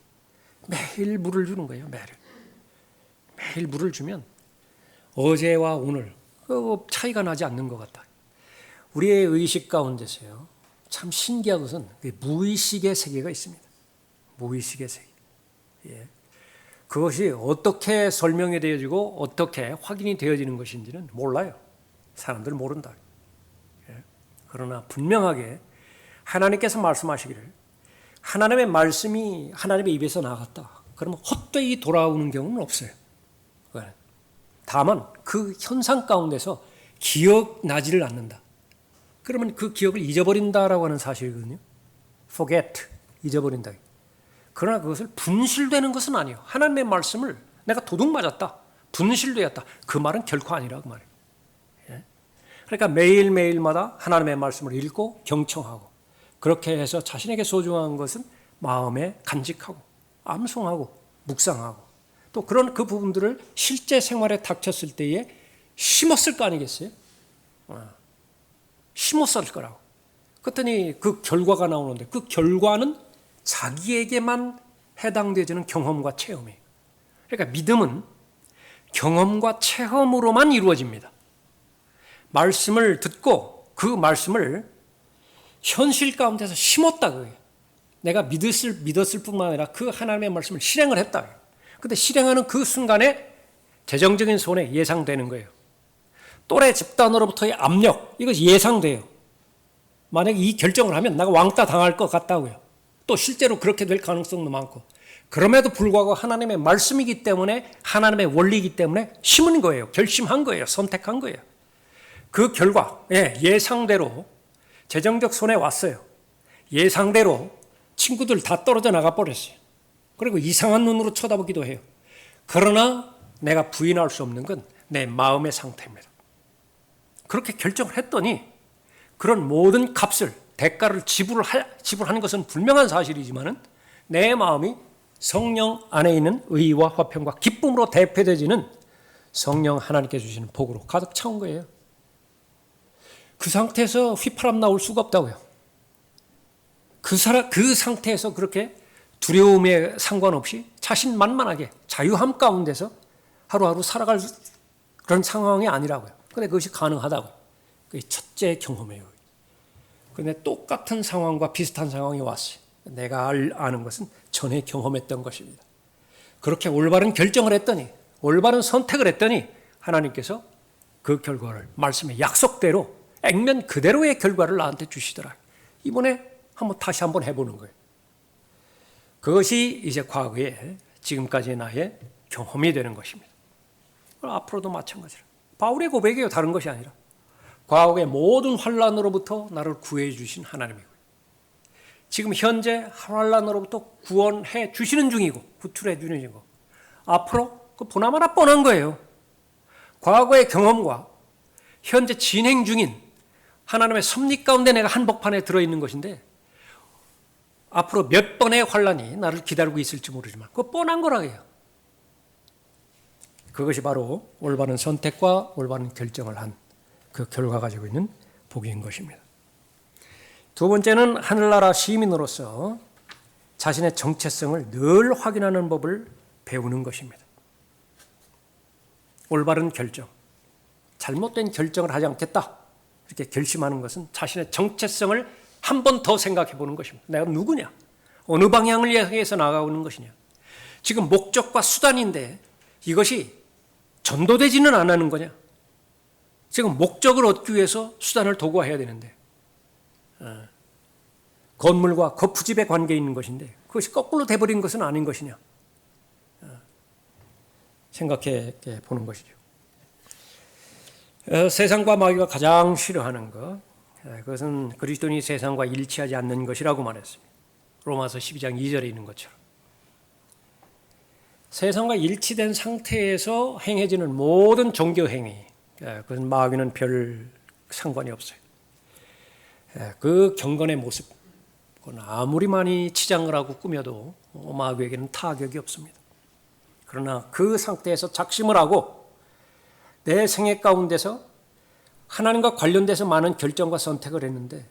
매일 물을 주는 거예요. 매일 물을 주면 어제와 오늘 그 차이가 나지 않는 것 같다. 우리의 의식 가운데서요, 참 신기한 것은 무의식의 세계가 있습니다. 무의식의 세계. 예. 그것이 어떻게 설명이 되어지고 어떻게 확인이 되어지는 것인지는 몰라요. 사람들 모른다. 예. 그러나 분명하게 하나님께서 말씀하시기를 하나님의 말씀이 하나님의 입에서 나갔다. 그러면 헛되이 돌아오는 경우는 없어요. 다만 그 현상 가운데서 기억나지를 않는다. 그러면 그 기억을 잊어버린다라고 하는 사실이거든요. forget, 잊어버린다. 그러나 그것을 분실되는 것은 아니에요. 하나님의 말씀을 내가 도둑 맞았다, 분실되었다, 그 말은 결코 아니라 그 말이에요. 예? 그러니까 매일매일마다 하나님의 말씀을 읽고 경청하고, 그렇게 해서 자신에게 소중한 것은 마음에 간직하고 암송하고 묵상하고, 또 그런 그 부분들을 실제 생활에 닥쳤을 때에 심었을 거 아니겠어요? 심었을 거라고. 그랬더니 그 결과가 나오는데, 그 결과는 자기에게만 해당되지는 경험과 체험이에요. 그러니까 믿음은 경험과 체험으로만 이루어집니다. 말씀을 듣고 그 말씀을 현실 가운데서 심었다 그거예요. 내가 믿었을 뿐만 아니라 그 하나님의 말씀을 실행을 했다. 그런데 실행하는 그 순간에 재정적인 손해 예상되는 거예요. 또래 집단으로부터의 압력, 이거 예상돼요. 만약에 이 결정을 하면 내가 왕따 당할 것 같다고요. 또 실제로 그렇게 될 가능성도 많고, 그럼에도 불구하고 하나님의 말씀이기 때문에, 하나님의 원리이기 때문에 심은 거예요. 결심한 거예요. 선택한 거예요. 그 결과 예상대로 재정적 손해 왔어요. 예상대로 친구들 다 떨어져 나가 버렸어요. 그리고 이상한 눈으로 쳐다보기도 해요. 그러나 내가 부인할 수 없는 건 내 마음의 상태입니다. 그렇게 결정을 했더니 그런 모든 값을, 대가를 지불하는 것은 분명한 사실이지만 내 마음이 성령 안에 있는 의와 화평과 기쁨으로 대표되지는 성령 하나님께 주시는 복으로 가득 차온 거예요. 그 상태에서 휘파람 나올 수가 없다고요. 그 상태에서 그렇게 두려움에 상관없이 자신만만하게 자유함 가운데서 하루하루 살아갈 그런 상황이 아니라고요. 그런데 그것이 가능하다고요. 그게 첫째 경험이에요. 그런데 똑같은 상황과 비슷한 상황이 왔어요. 내가 아는 것은 전에 경험했던 것입니다. 그렇게 올바른 결정을 했더니, 올바른 선택을 했더니 하나님께서 그 결과를 말씀의 약속대로 액면 그대로의 결과를 나한테 주시더라. 이번에 다시 한번 해보는 거예요. 그것이 이제 과거에 지금까지의 나의 경험이 되는 것입니다. 앞으로도 마찬가지로 바울의 고백이에요. 다른 것이 아니라 과거의 모든 환난으로부터 나를 구해 주신 하나님이고, 지금 현재 환난으로부터 구원해 주시는 중이고, 구출해 주는 중이고, 앞으로 그 보나마나 뻔한 거예요. 과거의 경험과 현재 진행 중인 하나님의 섭리 가운데 내가 한복판에 들어있는 것인데, 앞으로 몇 번의 환난이 나를 기다리고 있을지 모르지만 그거 뻔한 거라고요. 그것이 바로 올바른 선택과 올바른 결정을 한 그 결과 가지고 있는 복인 것입니다. 두 번째는 하늘나라 시민으로서 자신의 정체성을 늘 확인하는 법을 배우는 것입니다. 올바른 결정, 잘못된 결정을 하지 않겠다 이렇게 결심하는 것은 자신의 정체성을 한 번 더 생각해 보는 것입니다. 내가 누구냐? 어느 방향을 향해서 나가고 있는 것이냐? 지금 목적과 수단인데 이것이 전도되지는 않는 거냐? 지금 목적을 얻기 위해서 수단을 도구화해야 되는데 건물과 거푸집의 관계에 있는 것인데 그것이 거꾸로 돼버린 것은 아닌 것이냐? 생각해 보는 것이죠. 세상과 마귀가 가장 싫어하는 것, 그것은 그리스도인이 세상과 일치하지 않는 것이라고 말했습니다. 로마서 12장 2절에 있는 것처럼. 세상과 일치된 상태에서 행해지는 모든 종교 행위, 그것은 마귀는 별 상관이 없어요. 그 경건의 모습, 그건 아무리 많이 치장을 하고 꾸며도 마귀에게는 타격이 없습니다. 그러나 그 상태에서 작심을 하고 내 생애 가운데서 하나님과 관련돼서 많은 결정과 선택을 했는데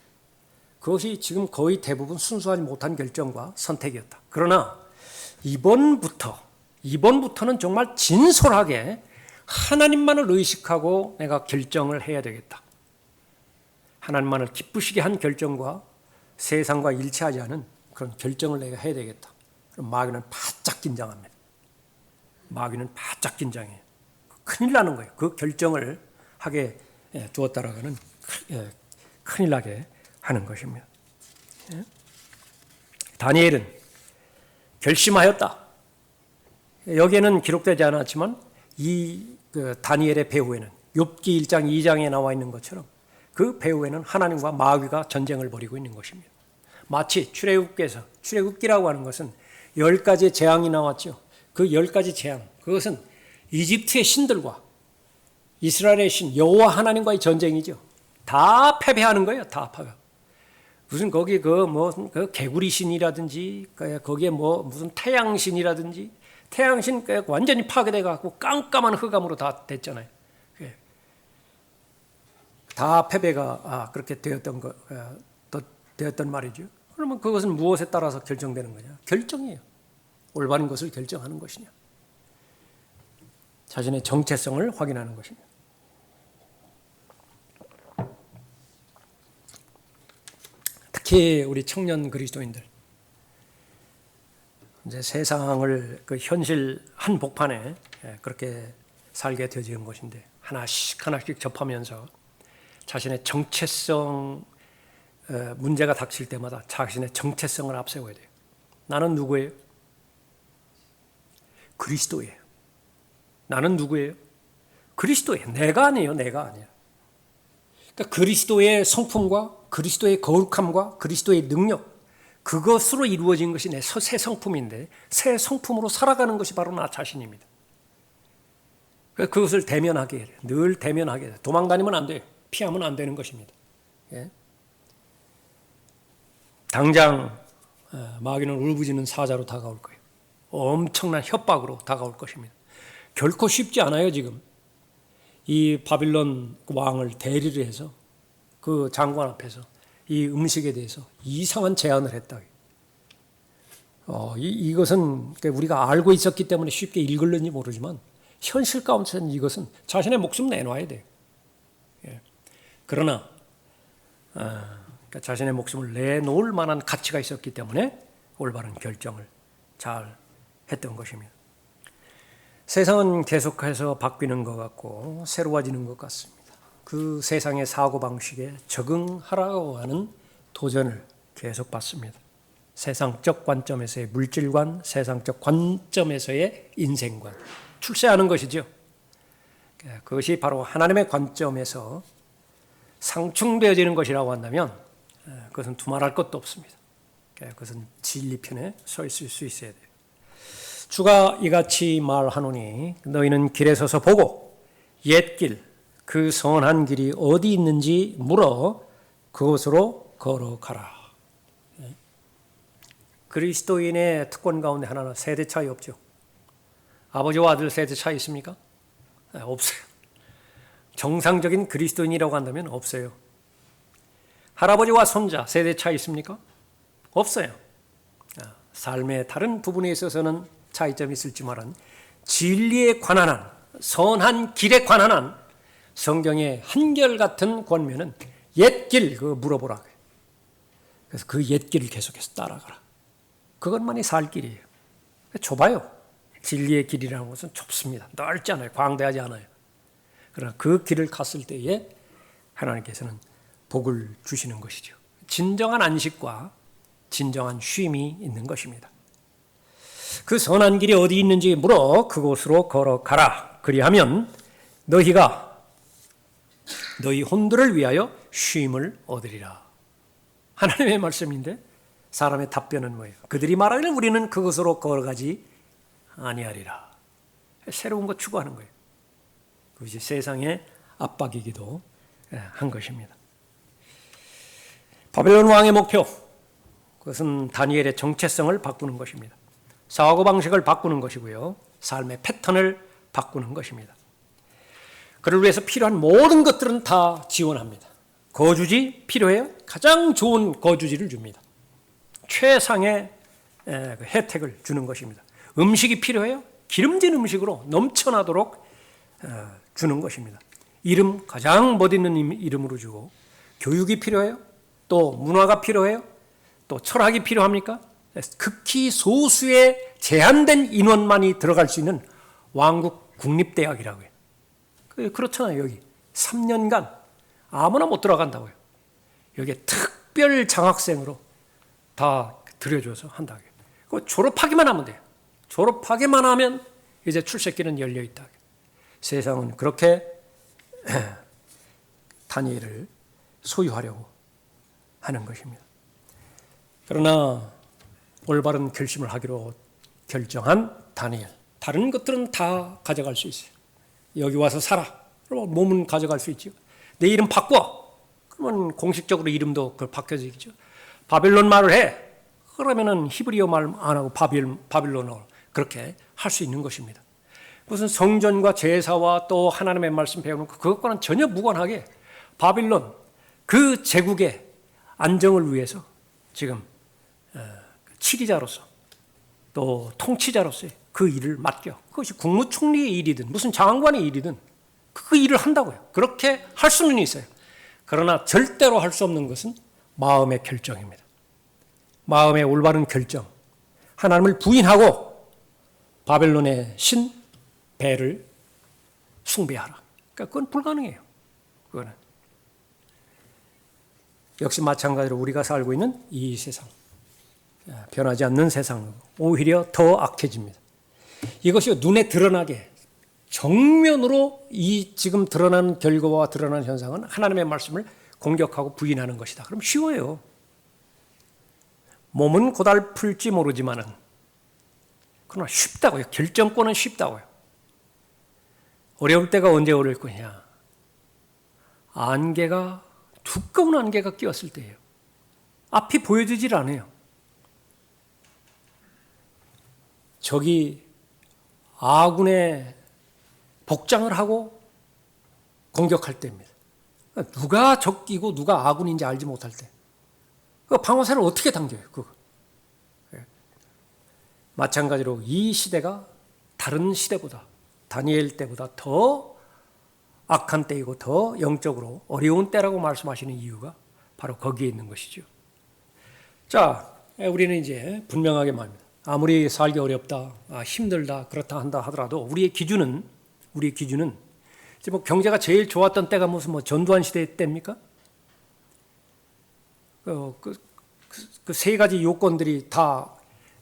그것이 지금 거의 대부분 순수하지 못한 결정과 선택이었다. 그러나 이번부터는 정말 진솔하게 하나님만을 의식하고 내가 결정을 해야 되겠다. 하나님만을 기쁘시게 한 결정과 세상과 일치하지 않은 그런 결정을 내가 해야 되겠다. 그럼 마귀는 바짝 긴장합니다. 마귀는 바짝 긴장해요. 큰일 나는 거예요. 그 결정을 하게 두었다라고는 큰일 나게 하는 것입니다. 다니엘은 결심하였다. 여기에는 기록되지 않았지만 이 다니엘의 배후에는 욥기 1장 2장에 나와 있는 것처럼 그 배후에는 하나님과 마귀가 전쟁을 벌이고 있는 것입니다. 마치 출애굽기라고 하는 것은 10가지의 재앙이 나왔죠. 그 10가지 재앙, 그것은 이집트의 신들과 이스라엘의 신 여호와 하나님과의 전쟁이죠. 다 패배하는 거예요. 다 패배. 무슨 거기 그 개구리 신이라든지 거기에 무슨 태양 신이라든지 태양신 완전히 파괴돼 갖고 깜깜한 흑암으로 다 됐잖아요. 다 패배가 그렇게 되었던 말이죠. 그러면 그것은 무엇에 따라서 결정되는 거냐? 결정이에요. 올바른 것을 결정하는 것이냐? 자신의 정체성을 확인하는 것입니다. 특히 우리 청년 그리스도인들, 이제 세상을 그 현실 한복판에 그렇게 살게 되어지는 것인데 하나씩 접하면서 자신의 정체성 문제가 닥칠 때마다 자신의 정체성을 앞세워야 돼요. 나는 누구예요? 그리스도예요. 나는 누구예요? 그리스도예요. 내가 아니에요. 내가 아니에요. 그러니까 그리스도의 성품과 그리스도의 거룩함과 그리스도의 능력, 그것으로 이루어진 것이 내 새 성품인데 새 성품으로 살아가는 것이 바로 나 자신입니다. 그것을 대면하게 해요. 늘 대면하게 해요. 도망다니면 안 돼요. 피하면 안 되는 것입니다. 예? 당장 마귀는 울부짖는 사자로 다가올 거예요. 엄청난 협박으로 다가올 것입니다. 결코 쉽지 않아요. 지금 이 바빌론 왕을 대리를 해서 그 장관 앞에서 이 음식에 대해서 이상한 제안을 했다. 이것은 우리가 알고 있었기 때문에 쉽게 읽을는지 모르지만 현실 가운데서는 이것은 자신의 목숨 내놔야 돼요. 예. 그러나 그러니까 자신의 목숨을 내놓을 만한 가치가 있었기 때문에 올바른 결정을 잘 했던 것입니다. 세상은 계속해서 바뀌는 것 같고 새로워지는 것 같습니다. 그 세상의 사고방식에 적응하라고 하는 도전을 계속 받습니다. 세상적 관점에서의 물질관, 세상적 관점에서의 인생관, 출세하는 것이죠. 그것이 바로 하나님의 관점에서 상충되어지는 것이라고 한다면 그것은 두말할 것도 없습니다. 그것은 진리편에 서 있을 수 있어야 돼요. 주가 이같이 말하노니 너희는 길에 서서 보고 옛길 그 선한 길이 어디 있는지 물어 그곳으로 걸어가라. 그리스도인의 특권 가운데 하나는 세대 차이 없죠. 아버지와 아들 세대 차이 있습니까? 없어요. 정상적인 그리스도인이라고 한다면 없어요. 할아버지와 손자 세대 차이 있습니까? 없어요. 삶의 다른 부분에 있어서는 차이점이 있을지만은 진리에 관한 한, 선한 길에 관한 한 성경의 한결같은 권면은 옛길 그 물어보라. 그래서 그 옛길을 계속해서 따라가라. 그것만이 살 길이에요. 좁아요. 진리의 길이라는 것은 좁습니다. 넓잖아요. 광대하지 않아요. 그러나 그 길을 갔을 때에 하나님께서는 복을 주시는 것이죠. 진정한 안식과 진정한 쉼이 있는 것입니다. 그 선한 길이 어디 있는지 물어 그곳으로 걸어가라. 그리하면 너희가 너희 혼들을 위하여 쉼을 얻으리라. 하나님의 말씀인데 사람의 답변은 뭐예요? 그들이 말하기를 우리는 그것으로 걸어가지 아니하리라. 새로운 것 추구하는 거예요. 그것이 세상의 압박이기도 한 것입니다. 바벨론 왕의 목표, 그것은 다니엘의 정체성을 바꾸는 것입니다. 사고방식을 바꾸는 것이고요. 삶의 패턴을 바꾸는 것입니다. 그를 위해서 필요한 모든 것들은 다 지원합니다. 거주지 필요해요? 가장 좋은 거주지를 줍니다. 최상의 혜택을 주는 것입니다. 음식이 필요해요? 기름진 음식으로 넘쳐나도록 주는 것입니다. 이름, 가장 멋있는 이름으로 주고, 교육이 필요해요? 또 문화가 필요해요? 또 철학이 필요합니까? 극히 소수의 제한된 인원만이 들어갈 수 있는 왕국 국립대학이라고 해요. 그렇잖아요. 여기 3년간 아무나 못 들어간다고요. 여기에 특별 장학생으로 다 들여줘서 한다고요. 졸업하기만 하면 돼요. 졸업하기만 하면 이제 출세길은 열려있다. 세상은 그렇게 다니엘을 소유하려고 하는 것입니다. 그러나 올바른 결심을 하기로 결정한 다니엘, 다른 것들은 다 가져갈 수 있어요. 여기 와서 살아. 그러면 몸은 가져갈 수 있죠. 내 이름 바꿔. 그러면 공식적으로 이름도 바뀌어지겠죠. 바빌론 말을 해. 그러면은 히브리어 말 안 하고 바빌론어 그렇게 할 수 있는 것입니다. 무슨 성전과 제사와 또 하나님의 말씀 배우는 거, 그것과는 전혀 무관하게 바빌론 그 제국의 안정을 위해서 지금 치리자로서 또 통치자로서의 그 일을 맡겨. 그것이 국무총리의 일이든 무슨 장관의 일이든 그 일을 한다고요. 그렇게 할 수는 있어요. 그러나 절대로 할 수 없는 것은 마음의 결정입니다. 마음의 올바른 결정. 하나님을 부인하고 바벨론의 신 벨을 숭배하라. 그러니까 그건 불가능해요. 그거는. 역시 마찬가지로 우리가 살고 있는 이 세상, 변하지 않는 세상, 오히려 더 악해집니다. 이것이 눈에 드러나게 정면으로 이 지금 드러나는 결과와 드러나는 현상은 하나님의 말씀을 공격하고 부인하는 것이다. 그럼 쉬워요. 몸은 고달플지 모르지만은 그러나 쉽다고요. 결정권은 쉽다고요. 어려울 때가 언제 어려울 거냐? 안개가 두꺼운 안개가 끼었을 때예요. 앞이 보여지질 않아요. 적이 아군의 복장을 하고 공격할 때입니다. 누가 적이고 누가 아군인지 알지 못할 때. 그 방어쇠를 어떻게 당겨요? 그거. 마찬가지로 이 시대가 다른 시대보다, 다니엘 때보다 더 악한 때이고 더 영적으로 어려운 때라고 말씀하시는 이유가 바로 거기에 있는 것이죠. 자, 우리는 이제 분명하게 말합니다. 아무리 살기 어렵다, 힘들다, 그렇다 한다 하더라도 우리의 기준은 이제 뭐 경제가 제일 좋았던 때가 무슨 뭐 전두환 시대 때입니까? 그 세 가지 요건들이 다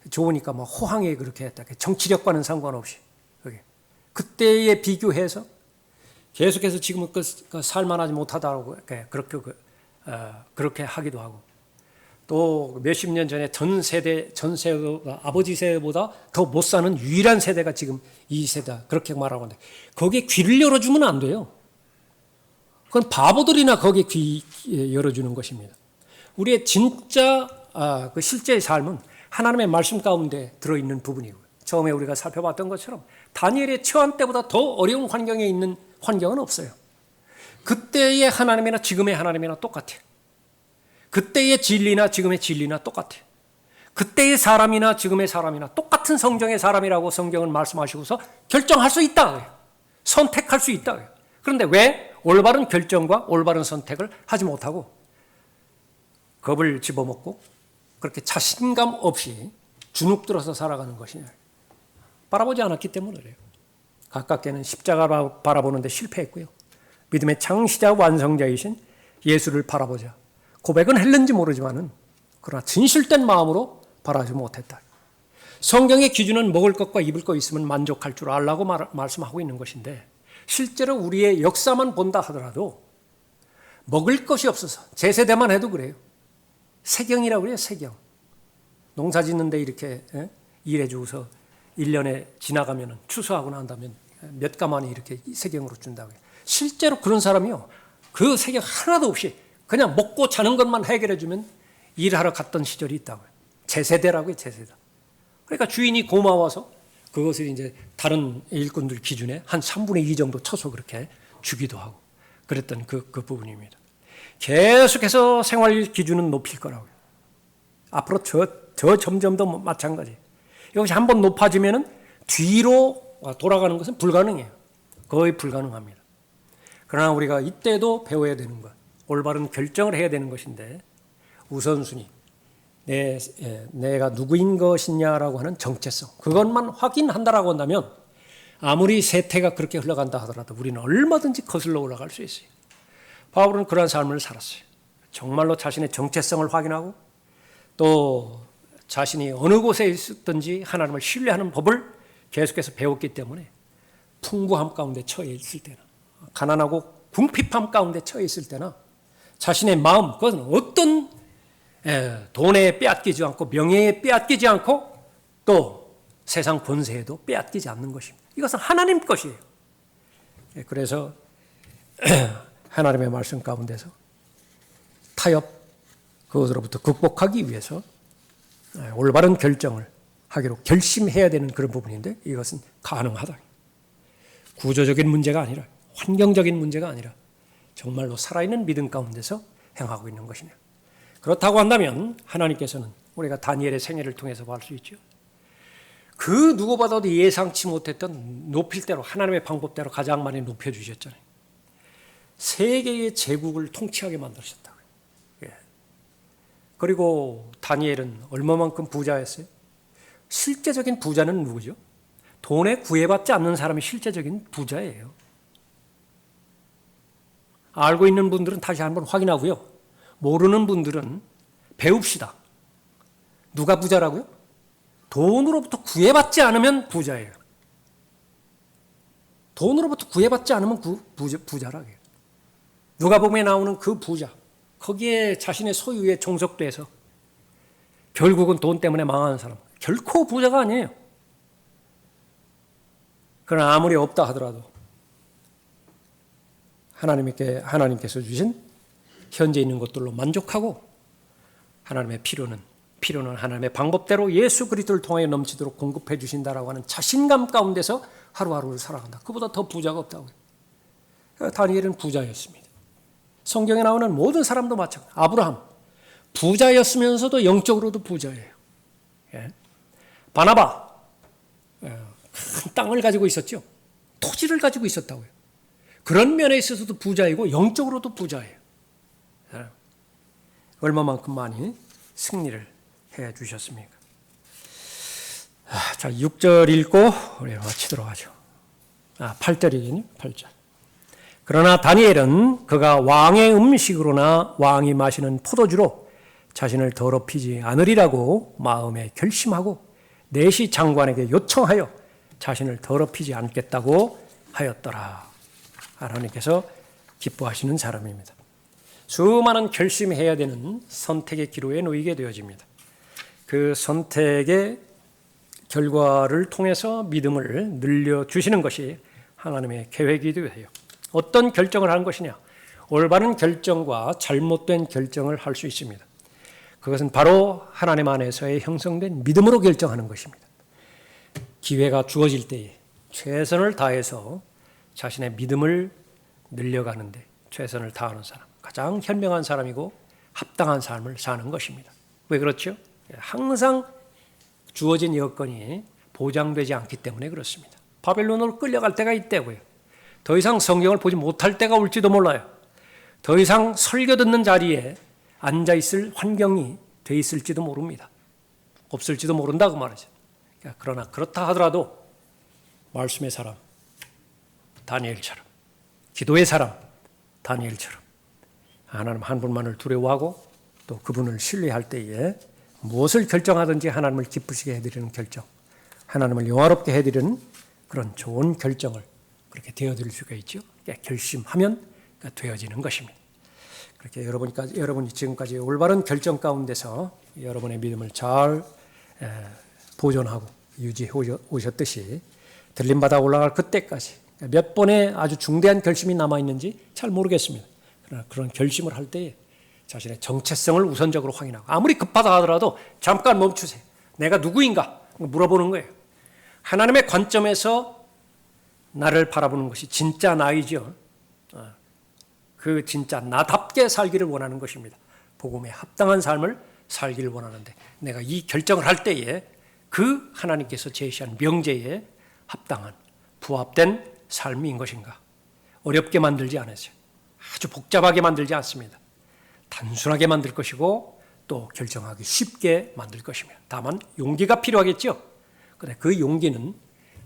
좋으니까 뭐 호황에 그렇게 했다. 정치력과는 상관없이 그때에 비교해서 계속해서 지금은 살만하지 못하다고 그렇게 하기도 하고, 또 몇십 년 전에 전 세대가 아버지 세대보다 더 못 사는 유일한 세대가 지금 이 세대다 그렇게 말하고 있는데 거기에 귀를 열어주면 안 돼요. 그건 바보들이나 거기에 귀 열어주는 것입니다. 우리의 진짜 그 실제의 삶은 하나님의 말씀 가운데 들어있는 부분이고요. 처음에 우리가 살펴봤던 것처럼 다니엘의 처한 때보다 더 어려운 환경에 있는 환경은 없어요. 그때의 하나님이나 지금의 하나님이나 똑같아요. 그때의 진리나 지금의 진리나 똑같아요. 그때의 사람이나 지금의 사람이나 똑같은 성경의 사람이라고 성경은 말씀하시고서 결정할 수 있다. 선택할 수 있다. 그런데 왜? 올바른 결정과 올바른 선택을 하지 못하고 겁을 집어먹고 그렇게 자신감 없이 주눅들어서 살아가는 것이냐. 바라보지 않았기 때문에 그래요. 가깝게는 십자가 바라보는데 실패했고요. 믿음의 창시자 완성자이신 예수를 바라보자. 고백은 했는지 모르지만은 그러나 진실된 마음으로 바라지 못했다. 성경의 기준은 먹을 것과 입을 것 있으면 만족할 줄 알라고 말씀하고 있는 것인데 실제로 우리의 역사만 본다 하더라도 먹을 것이 없어서 제세대만 해도 그래요. 세경이라고 그래요. 세경. 농사 짓는데 이렇게 일해주고서 1년에 지나가면 추수하고 난 다음에 몇 가마니 이렇게 세경으로 준다고요. 실제로 그런 사람이요. 그 세경 하나도 없이 그냥 먹고 자는 것만 해결해주면 일하러 갔던 시절이 있다고요. 제세대라고요. 제세대. 그러니까 주인이 고마워서 그것을 이제 다른 일꾼들 기준에 한 3분의 2 정도 쳐서 그렇게 주기도 하고 그랬던 그 부분입니다. 계속해서 생활 기준은 높일 거라고요. 앞으로 저 점점 더 마찬가지. 이것이 한번 높아지면은 뒤로 돌아가는 것은 불가능해요. 거의 불가능합니다. 그러나 우리가 이때도 배워야 되는 것, 올바른 결정을 해야 되는 것인데 우선순위, 내가 누구인 것이냐라고 하는 정체성, 그것만 확인한다라고 한다면 아무리 세태가 그렇게 흘러간다 하더라도 우리는 얼마든지 거슬러 올라갈 수 있어요. 바울은 그런 삶을 살았어요. 정말로 자신의 정체성을 확인하고 또 자신이 어느 곳에 있었든지 하나님을 신뢰하는 법을 계속해서 배웠기 때문에 풍부함 가운데 처해 있을 때나 가난하고 궁핍함 가운데 처해 있을 때나 자신의 마음, 그것은 어떤 돈에 빼앗기지 않고 명예에 빼앗기지 않고 또 세상 권세에도 빼앗기지 않는 것입니다. 이것은 하나님 것이에요. 그래서 하나님의 말씀 가운데서 타협, 그것으로부터 극복하기 위해서 올바른 결정을 하기로 결심해야 되는 그런 부분인데 이것은 가능하다. 구조적인 문제가 아니라 환경적인 문제가 아니라 정말로 살아있는 믿음 가운데서 행하고 있는 것이네요. 그렇다고 한다면 하나님께서는 우리가 다니엘의 생애를 통해서 볼 수 있죠. 그 누구보다도 예상치 못했던 높일 대로 하나님의 방법대로 가장 많이 높여주셨잖아요. 세계의 제국을 통치하게 만드셨다고요. 예. 그리고 다니엘은 얼마만큼 부자였어요? 실제적인 부자는 누구죠? 돈에 구애받지 않는 사람이 실제적인 부자예요. 알고 있는 분들은 다시 한번 확인하고요. 모르는 분들은 배웁시다. 누가 부자라고요? 돈으로부터 구애받지 않으면 부자예요. 돈으로부터 구애받지 않으면 부자라고요. 누가복음에 나오는 그 부자, 거기에 자신의 소유에 종속돼서 결국은 돈 때문에 망하는 사람, 결코 부자가 아니에요. 그러나 아무리 없다 하더라도 하나님께서 주신 현재 있는 것들로 만족하고 하나님의 필요는 하나님의 방법대로 예수 그리스도를 통하여 넘치도록 공급해 주신다라고 하는 자신감 가운데서 하루하루를 살아간다. 그보다 더 부자가 없다고요. 다니엘은 부자였습니다. 성경에 나오는 모든 사람도 마찬가지. 아브라함 부자였으면서도 영적으로도 부자예요. 예. 바나바 큰 땅을 가지고 있었죠. 토지를 가지고 있었다고요. 그런 면에 있어서도 부자이고 영적으로도 부자예요. 예. 얼마만큼 많이 승리를 해 주셨습니까? 자, 6절 읽고 우리 마치도록 하죠. 8절이군요. 8절. 그러나 다니엘은 그가 왕의 음식으로나 왕이 마시는 포도주로 자신을 더럽히지 않으리라고 마음에 결심하고 내시 장관에게 요청하여 자신을 더럽히지 않겠다고 하였더라. 하나님께서 기뻐하시는 사람입니다. 수많은 결심해야 되는 선택의 기로에 놓이게 되어집니다. 그 선택의 결과를 통해서 믿음을 늘려주시는 것이 하나님의 계획이기도 해요. 어떤 결정을 하는 것이냐? 올바른 결정과 잘못된 결정을 할 수 있습니다. 그것은 바로 하나님 안에서의 형성된 믿음으로 결정하는 것입니다. 기회가 주어질 때에 최선을 다해서 자신의 믿음을 늘려가는데 최선을 다하는 사람, 가장 현명한 사람이고 합당한 삶을 사는 것입니다. 왜 그렇죠? 항상 주어진 여건이 보장되지 않기 때문에 그렇습니다. 바벨론으로 끌려갈 때가 있다고요. 더 이상 성경을 보지 못할 때가 올지도 몰라요. 더 이상 설교 듣는 자리에 앉아 있을 환경이 돼 있을지도 모릅니다. 없을지도 모른다고 말이죠. 그러나 그렇다 하더라도 말씀의 사람 다니엘처럼, 기도의 사람 다니엘처럼 하나님 한 분만을 두려워하고 또 그분을 신뢰할 때에 무엇을 결정하든지 하나님을 기쁘시게 해드리는 결정, 하나님을 영화롭게 해드리는 그런 좋은 결정을 그렇게 되어드릴 수가 있죠. 결심하면 되어지는 것입니다. 그렇게 여러분이 지금까지 올바른 결정 가운데서 여러분의 믿음을 잘 보존하고 유지해 오셨듯이 들림받아 올라갈 그때까지 몇 번의 아주 중대한 결심이 남아있는지 잘 모르겠습니다. 그러나 그런 결심을 할 때에 자신의 정체성을 우선적으로 확인하고 아무리 급하다 하더라도 잠깐 멈추세요. 내가 누구인가 물어보는 거예요. 하나님의 관점에서 나를 바라보는 것이 진짜 나이죠. 그 진짜 나답게 살기를 원하는 것입니다. 복음에 합당한 삶을 살기를 원하는데 내가 이 결정을 할 때에 그 하나님께서 제시한 명제에 합당한 부합된 삶인 것인가. 어렵게 만들지 않았어요. 아주 복잡하게 만들지 않습니다. 단순하게 만들 것이고 또 결정하기 쉽게 만들 것입니다. 다만 용기가 필요하겠죠. 그런데 그 용기는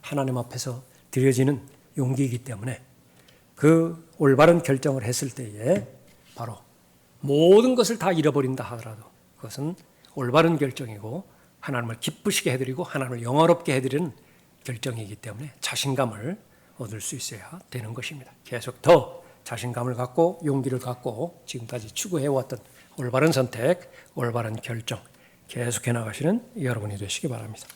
하나님 앞에서 드려지는 용기이기 때문에 그 올바른 결정을 했을 때에 바로 모든 것을 다 잃어버린다 하더라도 그것은 올바른 결정이고 하나님을 기쁘시게 해드리고 하나님을 영화롭게 해드리는 결정이기 때문에 자신감을 얻을 수 있어야 되는 것입니다. 계속 더 자신감을 갖고 용기를 갖고 지금까지 추구해왔던 올바른 선택, 올바른 결정 계속해 나가시는 여러분이 되시기 바랍니다.